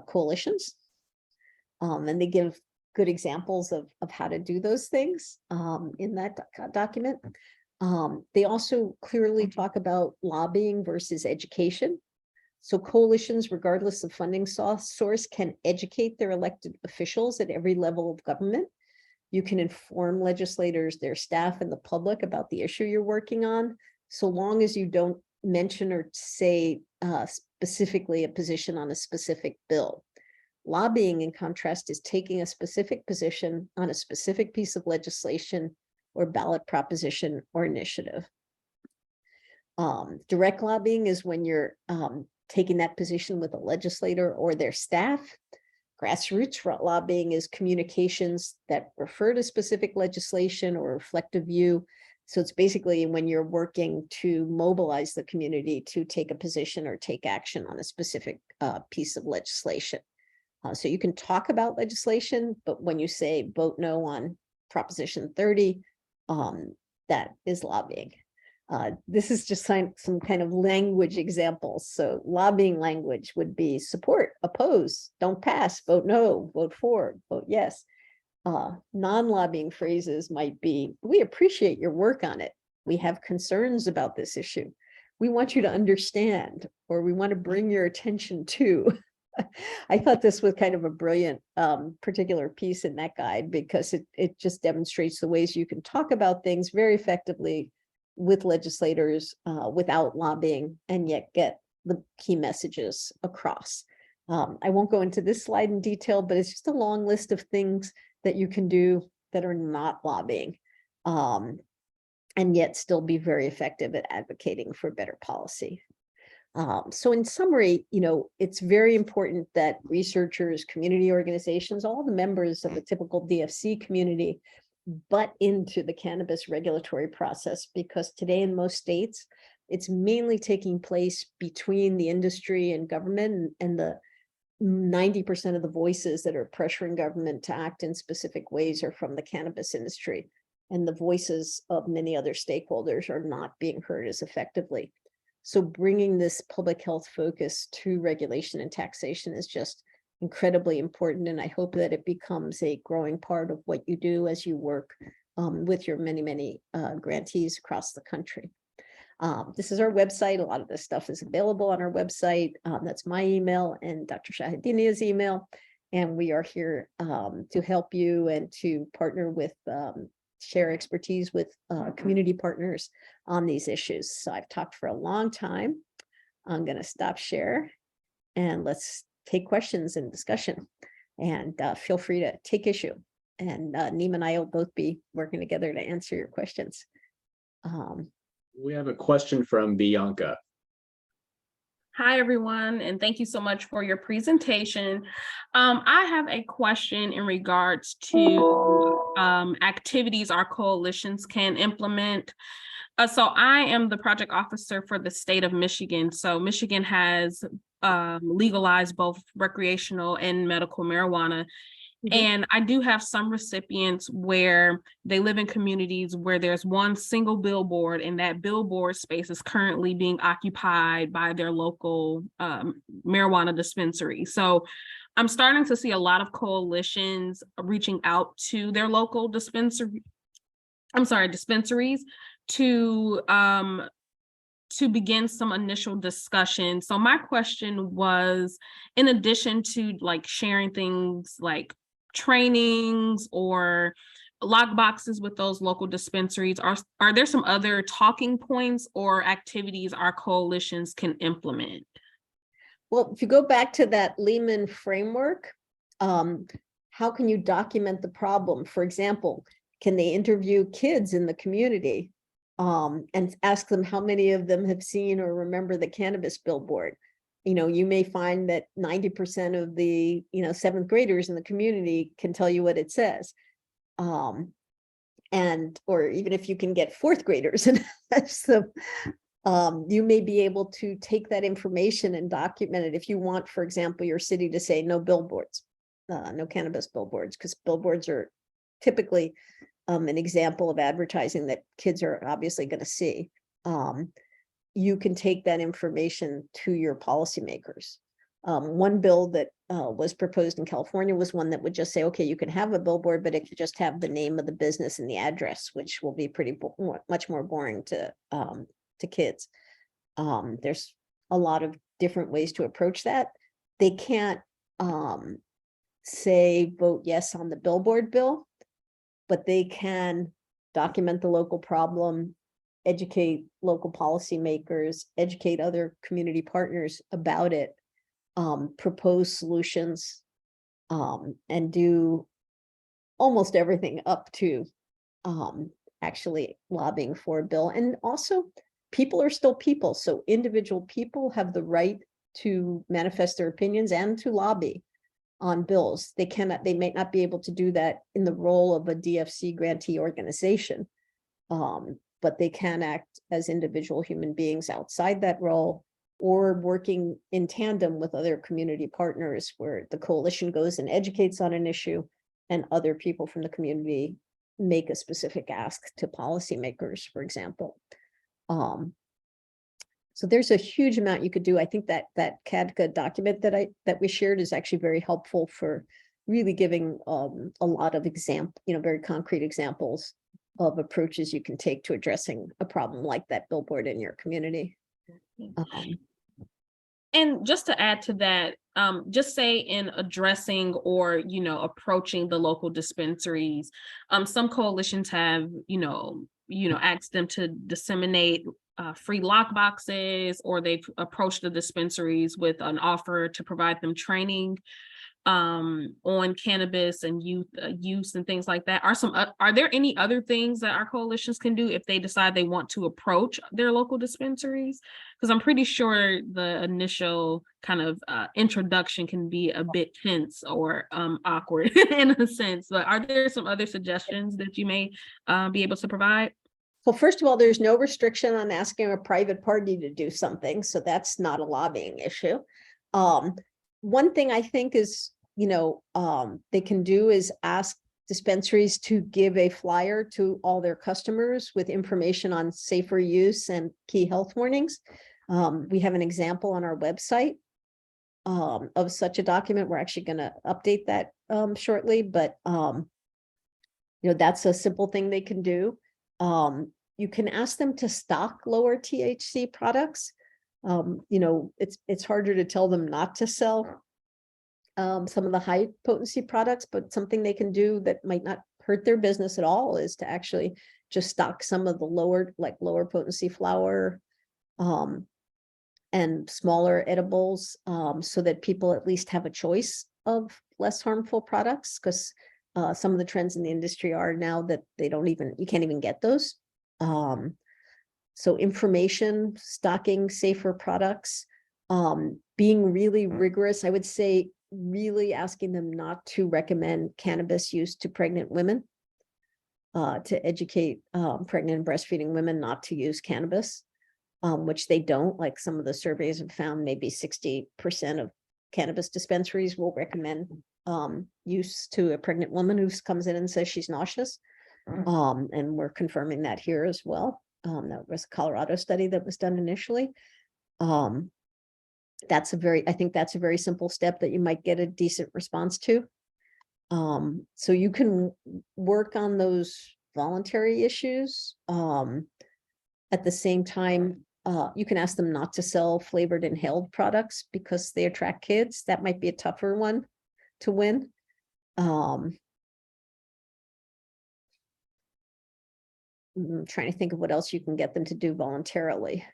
coalitions. And they give good examples of how to do those things in that document. They also clearly talk about lobbying versus education. So coalitions, regardless of funding source, can educate their elected officials at every level of government. You can inform legislators, their staff, and the public about the issue you're working on, so long as you don't mention or say specifically a position on a specific bill. Lobbying, in contrast, is taking a specific position on a specific piece of legislation or ballot proposition or initiative. Direct lobbying is when you're taking that position with a legislator or their staff. Grassroots lobbying is communications that refer to specific legislation or reflect a view. So it's basically when you're working to mobilize the community to take a position or take action on a specific piece of legislation. So you can talk about legislation, but when you say vote no on Proposition 30, that is lobbying. This is just some kind of language examples. So lobbying language would be support, oppose, don't pass, vote no, vote for, vote yes. Non-lobbying phrases might be, we appreciate your work on it, we have concerns about this issue. We want you to understand, or we want to bring your attention to. I thought this was kind of a brilliant particular piece in that guide, because it just demonstrates the ways you can talk about things very effectively with legislators without lobbying, and yet get the key messages across. I won't go into this slide in detail, but it's just a long list of things that you can do that are not lobbying, and yet still be very effective at advocating for better policy. So in summary, it's very important that researchers, community organizations, all the members of the typical DFC community butt into the cannabis regulatory process, because today in most states, it's mainly taking place between the industry and government, and the 90% of the voices that are pressuring government to act in specific ways are from the cannabis industry. And the voices of many other stakeholders are not being heard as effectively. So bringing this public health focus to regulation and taxation is just incredibly important. And I hope that it becomes a growing part of what you do as you work with your many grantees across the country. This is our website. A lot of this stuff is available on our website. That's my email and Dr. Shahidinia's email. And we are here to help you and to partner with, share expertise with community partners on these issues. So I've talked for a long time. I'm going to stop share and let's take questions and discussion, and feel free to take issue. And Neem and I will both be working together to answer your questions. We have a question from Bianca. Hi, everyone, and thank you so much for your presentation. I have a question in regards to activities our coalitions can implement. So I am the project officer for the state of Michigan. So Michigan has legalized both recreational and medical marijuana. And I do have some recipients where they live in communities where there's one single billboard, and that billboard space is currently being occupied by their local marijuana dispensary. So I'm starting to see a lot of coalitions reaching out to their local dispensaries to begin some initial discussion. So my question was, in addition to like sharing things like trainings or lock boxes with those local dispensaries, are there some other talking points or activities our coalitions can implement? Well, if you go back to that Lehman framework, how can you document the problem? For example, can they interview kids in the community and ask them how many of them have seen or remember the cannabis billboard? You may find that 90% of the, 7th graders in the community can tell you what it says. Or even if you can get 4th graders, and so you may be able to take that information and document it if you want, for example, your city to say no billboards, no cannabis billboards, because billboards are typically an example of advertising that kids are obviously going to see. You can take that information to your policymakers. One bill that was proposed in California was one that would just say, okay, you can have a billboard, but it could just have the name of the business and the address, which will be much more boring to kids. There's a lot of different ways to approach that. They can't say vote yes on the billboard bill, but they can document the local problem, educate local policymakers, educate other community partners about it, propose solutions, and do almost everything up to actually lobbying for a bill. And also, people are still people. So individual people have the right to manifest their opinions and to lobby on bills. They may not be able to do that in the role of a DFC grantee organization, but they can act as individual human beings outside that role, or working in tandem with other community partners where the coalition goes and educates on an issue and other people from the community make a specific ask to policymakers, for example. So there's a huge amount you could do. I think that CADCA document that we shared is actually very helpful for really giving a lot of very concrete examples of approaches you can take to addressing a problem like that billboard in your community. And just to add to that, just say in addressing or, approaching the local dispensaries, some coalitions have, asked them to disseminate free lock boxes, or they've approached the dispensaries with an offer to provide them training on cannabis and youth use and things like that. Are there any other things that our coalitions can do if they decide they want to approach their local dispensaries? Because I'm pretty sure the initial kind of introduction can be a bit tense or awkward in a sense, but are there some other suggestions that you may be able to provide? Well, first of all, there's no restriction on asking a private party to do something, so that's not a lobbying issue. One thing I think is, they can do is ask dispensaries to give a flyer to all their customers with information on safer use and key health warnings. We have an example on our website of such a document. We're actually going to update that shortly, but that's a simple thing they can do. You can ask them to stock lower THC products. It's harder to tell them not to sell some of the high potency products, but something they can do that might not hurt their business at all is to actually just stock some of the lower potency flower and smaller edibles, so that people at least have a choice of less harmful products, because some of the trends in the industry are now that you can't even get those. So information, stocking safer products, being really rigorous. I would say really asking them not to recommend cannabis use to pregnant women, to educate pregnant and breastfeeding women not to use cannabis, which they don't. Like some of the surveys have found maybe 60% of cannabis dispensaries will recommend use to a pregnant woman who comes in and says she's nauseous. And we're confirming that here as well. That was a Colorado study that was done initially. I think that's a very simple step that you might get a decent response to. So you can work on those voluntary issues. At the same time, you can ask them not to sell flavored inhaled products because they attract kids. That might be a tougher one to win. I'm trying to think of what else you can get them to do voluntarily.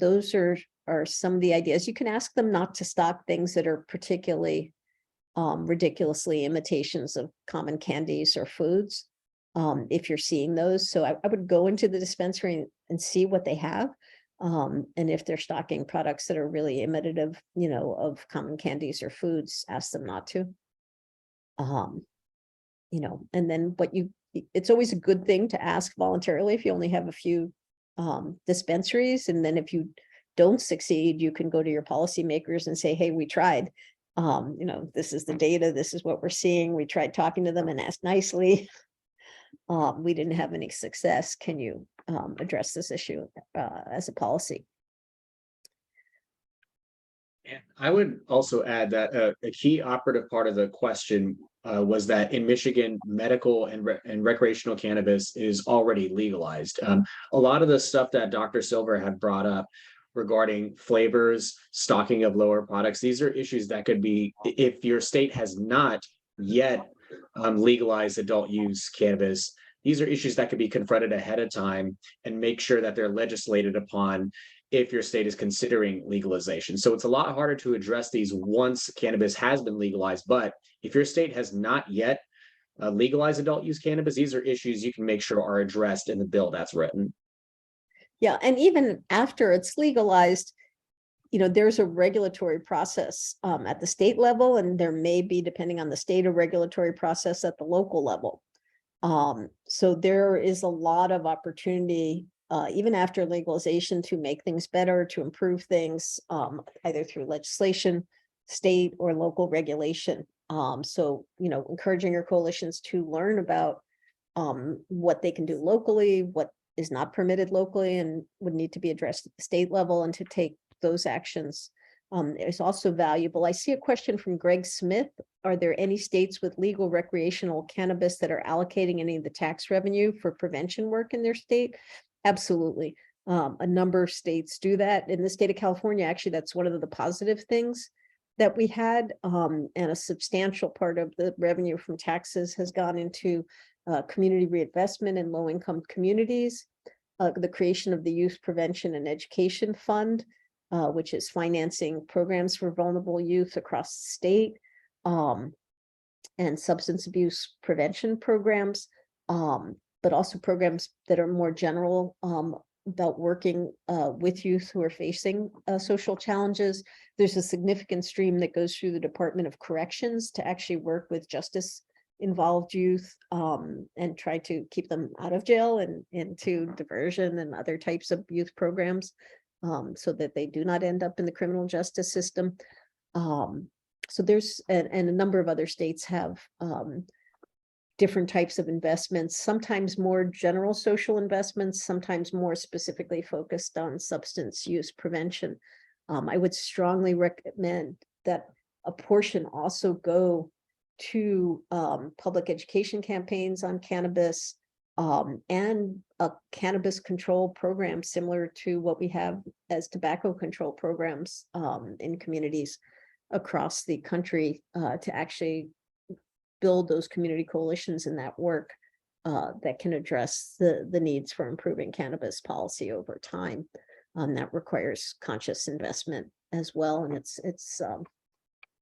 Those are some of the ideas. You can ask them not to stock things that are particularly ridiculously imitations of common candies or foods, if you're seeing those. So I would go into the dispensary and see what they have. And if they're stocking products that are really imitative, of common candies or foods, ask them not to. And then it's always a good thing to ask voluntarily if you only have a few dispensaries. And then if you don't succeed, you can go to your policymakers and say, hey, we tried, this is the data, this is what we're seeing. We tried talking to them and asked nicely. We didn't have any success. Can you address this issue as a policy? And I would also add that a key operative part of the question was that in Michigan, medical and recreational cannabis is already legalized. A lot of the stuff that Dr. Silver had brought up regarding flavors, stocking of lower products, these are issues that could be, if your state has not yet legalized adult use cannabis, these are issues that could be confronted ahead of time and make sure that they're legislated upon if your state is considering legalization. So it's a lot harder to address these once cannabis has been legalized. But if your state has not yet legalized adult use cannabis, these are issues you can make sure are addressed in the bill that's written. Yeah, and even after it's legalized, there's a regulatory process at the state level, and there may be, depending on the state, a regulatory process at the local level. So there is a lot of opportunity even after legalization to make things better, to improve things, either through legislation, state or local regulation. So, encouraging your coalitions to learn about what they can do locally, what is not permitted locally and would need to be addressed at the state level, and to take those actions is also valuable. I see a question from Greg Smith. Are there any states with legal recreational cannabis that are allocating any of the tax revenue for prevention work in their state? Absolutely. A number of states do that. In the state of California, actually, that's one of the positive things that we had, and a substantial part of the revenue from taxes has gone into community reinvestment in low-income communities, the creation of the Youth Prevention and Education Fund, which is financing programs for vulnerable youth across the state, and substance abuse prevention programs, but also programs that are more general about working with youth who are facing social challenges. There's a significant stream that goes through the Department of Corrections to actually work with justice involved youth and try to keep them out of jail and into diversion and other types of youth programs, so that they do not end up in the criminal justice system. So there's, and a number of other states have different types of investments, sometimes more general social investments, sometimes more specifically focused on substance use prevention. I would strongly recommend that a portion also go to public education campaigns on cannabis, and a cannabis control program similar to what we have as tobacco control programs in communities across the country, to actually build those community coalitions in that work that can address the needs for improving cannabis policy over time. That requires conscious investment as well, and it's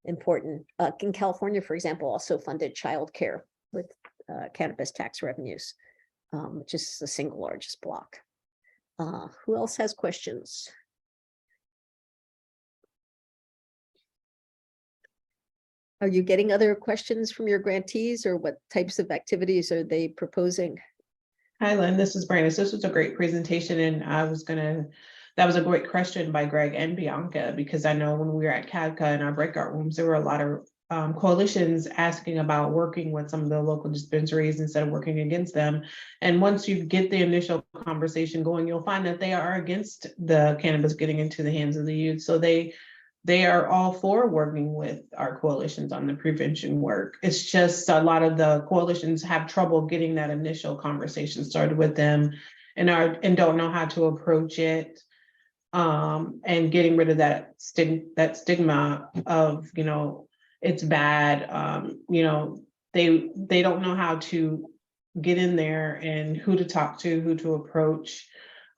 important. In California, for example, also funded childcare with cannabis tax revenues, which is the single largest block. Who else has questions? Are you getting other questions from your grantees, or what types of activities are they proposing? Hi, Lynn, this is Brandis. This was a great presentation, and that was a great question by Greg and Bianca, because I know when we were at CADCA in our breakout rooms, there were a lot of coalitions asking about working with some of the local dispensaries instead of working against them. And once you get the initial conversation going, you'll find that they are against the cannabis getting into the hands of the youth. So they are all for working with our coalitions on the prevention work. It's just a lot of the coalitions have trouble getting that initial conversation started with them, and don't know how to approach it, and getting rid of that stigma of, it's bad. They don't know how to get in there and who to talk to, who to approach.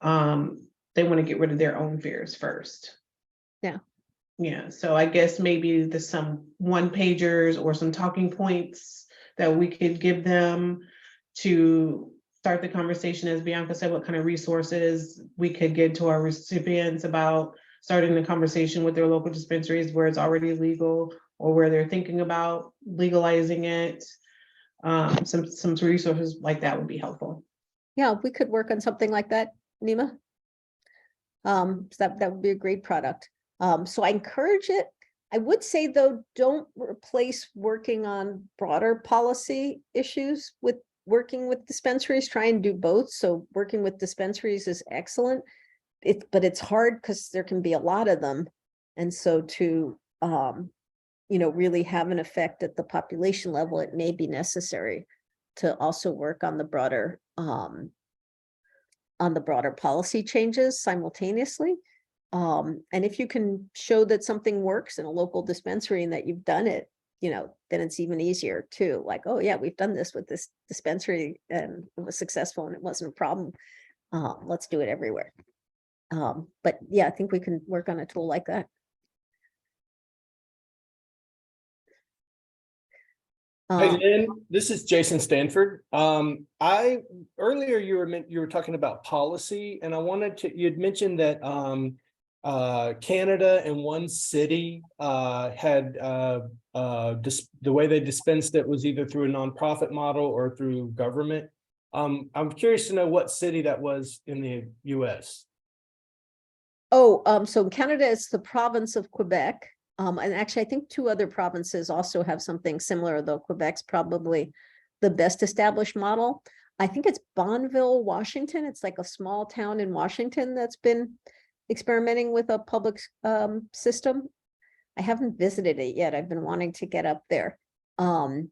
They want to get rid of their own fears first. Yeah, so I guess maybe there's some one-pagers or some talking points that we could give them to start the conversation. As Bianca said, what kind of resources we could give to our recipients about starting the conversation with their local dispensaries where it's already legal or where they're thinking about legalizing it. Some resources like that would be helpful. Yeah, we could work on something like that, Nima. That would be a great product. So I encourage it. I would say, though, don't replace working on broader policy issues with working with dispensaries. Try and do both. So working with dispensaries is excellent. But it's hard because there can be a lot of them. And so to, really have an effect at the population level, it may be necessary to also work on the broader policy changes simultaneously. And if you can show that something works in a local dispensary and that you've done it, then it's even easier too. Like, oh yeah, we've done this with this dispensary and it was successful and it wasn't a problem. Let's do it everywhere. But yeah, I think we can work on a tool like that. Hey, Lynn, this is Jason Stanford. Earlier you were talking about policy, and I wanted to, you'd mentioned that Canada and one city had the way they dispensed it was either through a nonprofit model or through government. I'm curious to know what city that was in the US. So in Canada, it's the province of Quebec. And actually, I think 2 other provinces also have something similar, though Quebec's probably the best established model. I think it's Bonneville, Washington. It's like a small town in Washington that's been experimenting with a public system I haven't visited it yet. I've been wanting to get up there. In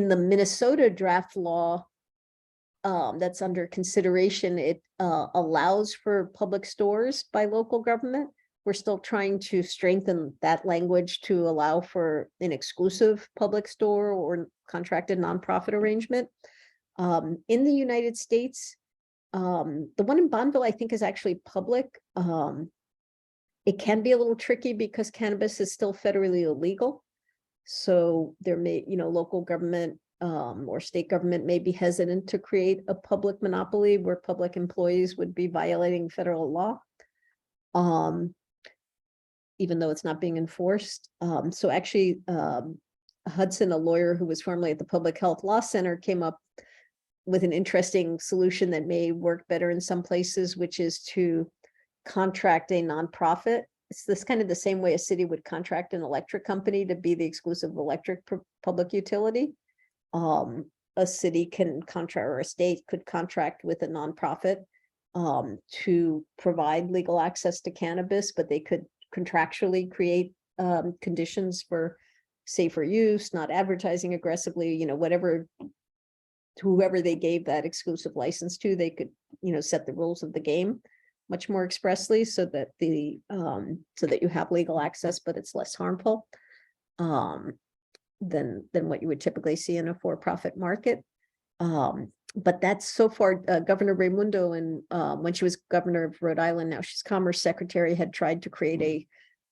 the Minnesota draft law that's under consideration, it allows for public stores by local government. We're still trying to strengthen that language to allow for an exclusive public store or contracted nonprofit arrangement. In the United States, the one in Bonneville, I think, is actually public. It can be a little tricky because cannabis is still federally illegal. So there may, local government or state government may be hesitant to create a public monopoly where public employees would be violating federal law, even though it's not being enforced. So actually, Hudson, a lawyer who was formerly at the Public Health Law Center, came up with an interesting solution that may work better in some places, which is to contract a nonprofit. It's this kind of the same way a city would contract an electric company to be the exclusive electric public utility. A city can contract, or a state could contract with a nonprofit to provide legal access to cannabis, but they could contractually create conditions for safer use, not advertising aggressively, whatever, whoever they gave that exclusive license to, they could, set the rules of the game much more expressly so that so that you have legal access, but it's less harmful than what you would typically see in a for-profit market. But that's so far, Governor Raimundo, and when she was governor of Rhode Island, now she's Commerce Secretary, had tried to create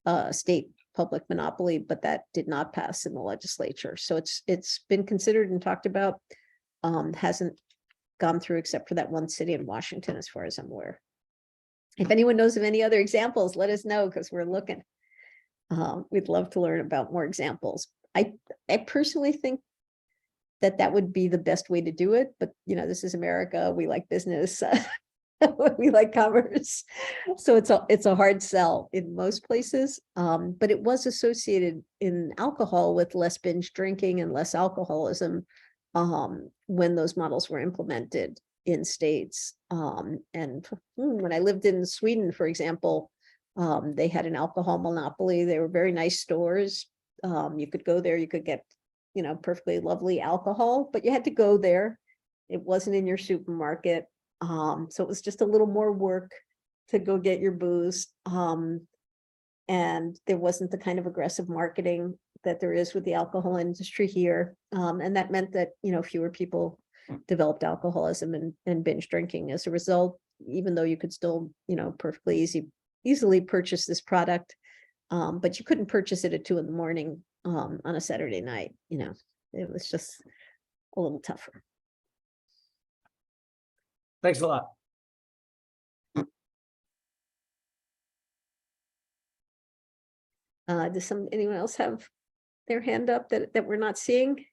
a state public monopoly, but that did not pass in the legislature. So it's been considered and talked about, hasn't gone through except for that one city in Washington, as far as I'm aware. If anyone knows of any other examples, let us know, because we're looking. We'd love to learn about more examples. I personally think that would be the best way to do it, but this is America. We like business. We like commerce. So it's a hard sell in most places. But it was associated in alcohol with less binge drinking and less alcoholism when those models were implemented in states. And when I lived in Sweden, for example, they had an alcohol monopoly. They were very nice stores. You could go there, you could get, perfectly lovely alcohol, but you had to go there. It wasn't in your supermarket. So it was just a little more work to go get your booze. And there wasn't the kind of aggressive marketing that there is with the alcohol industry here. And that meant that, fewer people developed alcoholism and binge drinking as a result, even though you could still, perfectly easily purchase this product. But you couldn't purchase it at 2 a.m. On a Saturday night. It was just a little tougher. Thanks a lot. Does anyone else have their hand up that we're not seeing?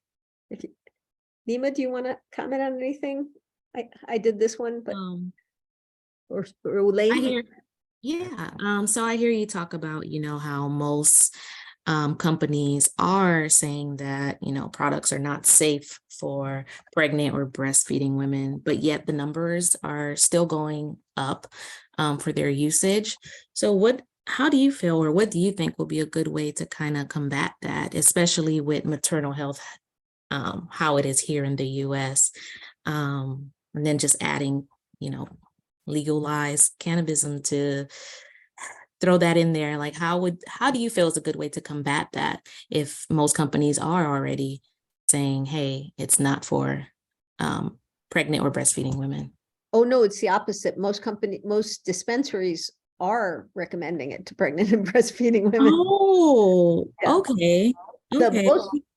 Nima, do you want to comment on anything? I did this one, but or Elaine? So I hear you talk about, how most companies are saying that, products are not safe for pregnant or breastfeeding women, but yet the numbers are still going up for their usage. So how do you feel, or what do you think will be a good way to kind of combat that, especially with maternal health, how it is here in the US, and then just adding, legalized cannabism to throw that in there? Like, how do you feel is a good way to combat that if most companies are already saying, hey, it's not for pregnant or breastfeeding women? Oh, no, it's the opposite. Most dispensaries are recommending it to pregnant and breastfeeding women. Oh, yeah. Okay.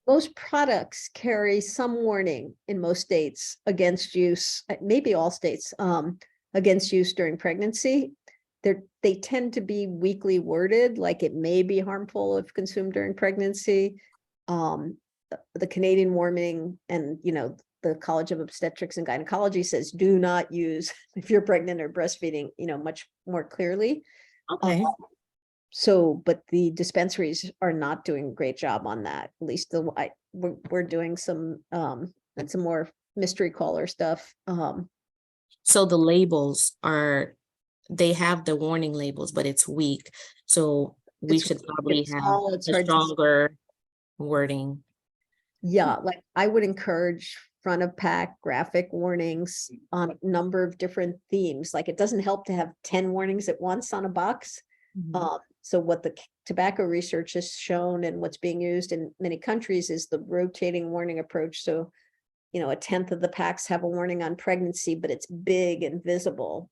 Most products carry some warning in most states against use, maybe all states, against use during pregnancy. They tend to be weakly worded, like it may be harmful if consumed during pregnancy. The Canadian warning and, the College of Obstetrics and Gynecology says do not use if you're pregnant or breastfeeding, much more clearly. Okay. But the dispensaries are not doing a great job on that. At least we're doing some more mystery caller stuff. So the labels they have the warning labels, but it's weak. So we It's should hard to probably get have small, it's a hard to- stronger wording. Yeah, like I would encourage front of pack graphic warnings on a number of different themes. Like it doesn't help to have 10 warnings at once on a box. So what the tobacco research has shown and what's being used in many countries is the rotating warning approach. So, you know, a 10th of the packs have a warning on pregnancy, but it's big and visible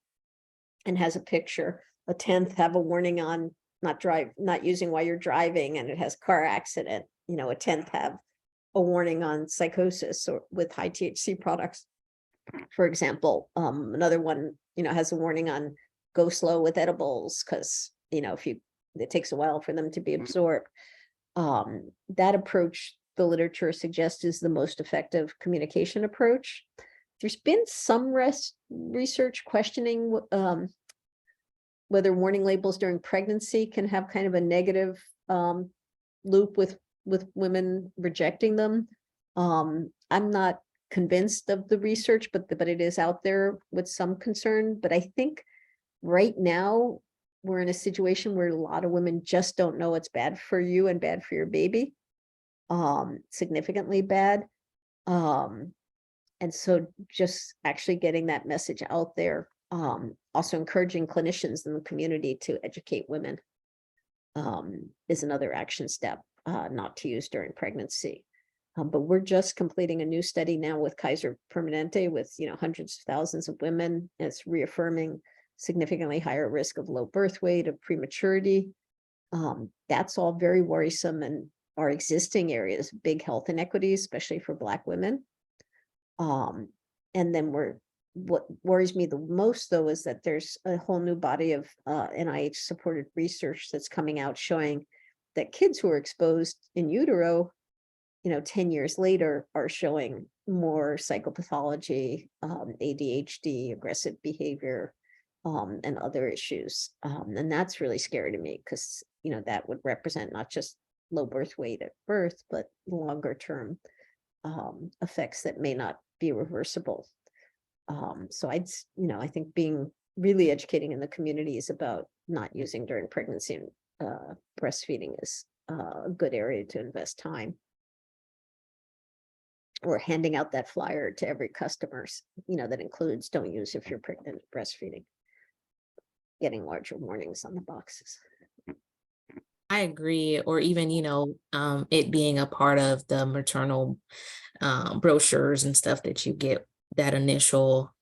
and has a picture. A 10th have a warning on not using while you're driving, and it has car accident. You know, a 10th have a warning on psychosis or with high THC products, for example. Another one, you know, has a warning on go slow with edibles because, you know, it takes a while for them to be absorbed. That approach, the literature suggests, is the most effective communication approach. There's been some research questioning whether warning labels during pregnancy can have kind of a negative loop with women rejecting them. I'm not convinced of the research, but it is out there with some concern. But I think right now we're in a situation where a lot of women just don't know it's bad for you and bad for your baby, significantly bad. And so just actually getting that message out there, also encouraging clinicians in the community to educate women is another action step, not to use during pregnancy. But we're just completing a new study now with Kaiser Permanente with, you know, hundreds of thousands of women. And it's reaffirming significantly higher risk of low birth weight, of prematurity. That's all very worrisome and our existing areas, big health inequities, especially for Black women. And then what worries me the most, though, is that there's a whole new body of NIH supported research that's coming out showing that kids who are exposed in utero, you know, 10 years later are showing more psychopathology, ADHD, aggressive behavior, and other issues. And that's really scary to me because, you know, that would represent not just low birth weight at birth, but longer term effects that may not be reversible. So I think being really educating in the community is about not using during pregnancy and breastfeeding is a good area to invest time. Or handing out that flyer to every customer, you know, that includes don't use if you're pregnant breastfeeding. Getting larger warnings on the boxes. I agree. Or even, you know, it being a part of the maternal brochures and stuff that you get that initial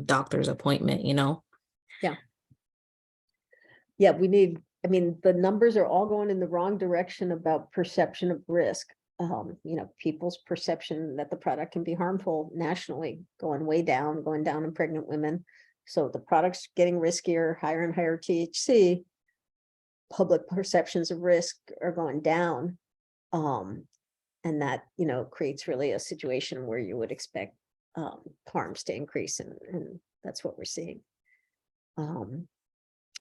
doctor's appointment, you know? Yeah. Yeah, the numbers are all going in the wrong direction about perception of risk. You know, people's perception that the product can be harmful nationally, going down in pregnant women. So the product's getting riskier, higher and higher THC. Public perceptions of risk are going down. And that, you know, creates really a situation where you would expect harms to increase, and that's what we're seeing.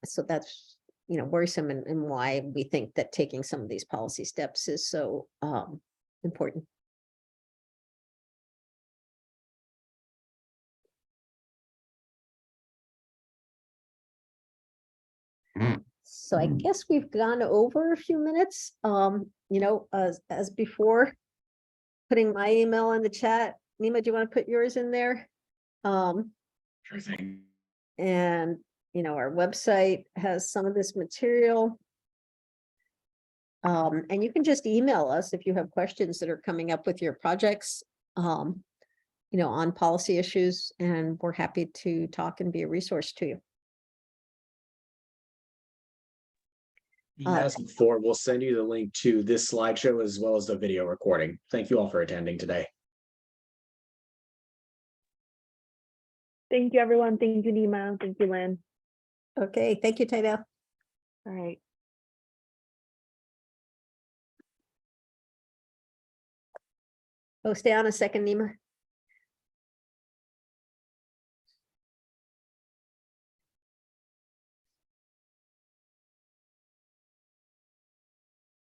So that's, you know, worrisome, and why we think that taking some of these policy steps is so important. So I guess we've gone over a few minutes, you know, as before, putting my email in the chat. Nima, do you want to put yours in there? Sure thing. And, you know, our website has some of this material. And you can just email us if you have questions that are coming up with your projects, you know, on policy issues, and we're happy to talk and be a resource to you. As before, we'll send you the link to this slideshow as well as the video recording. Thank you all for attending today. Thank you, everyone. Thank you, Nima. Thank you, Lynn. Okay, thank you, Taida. All right. Oh, stay on a second, Nima.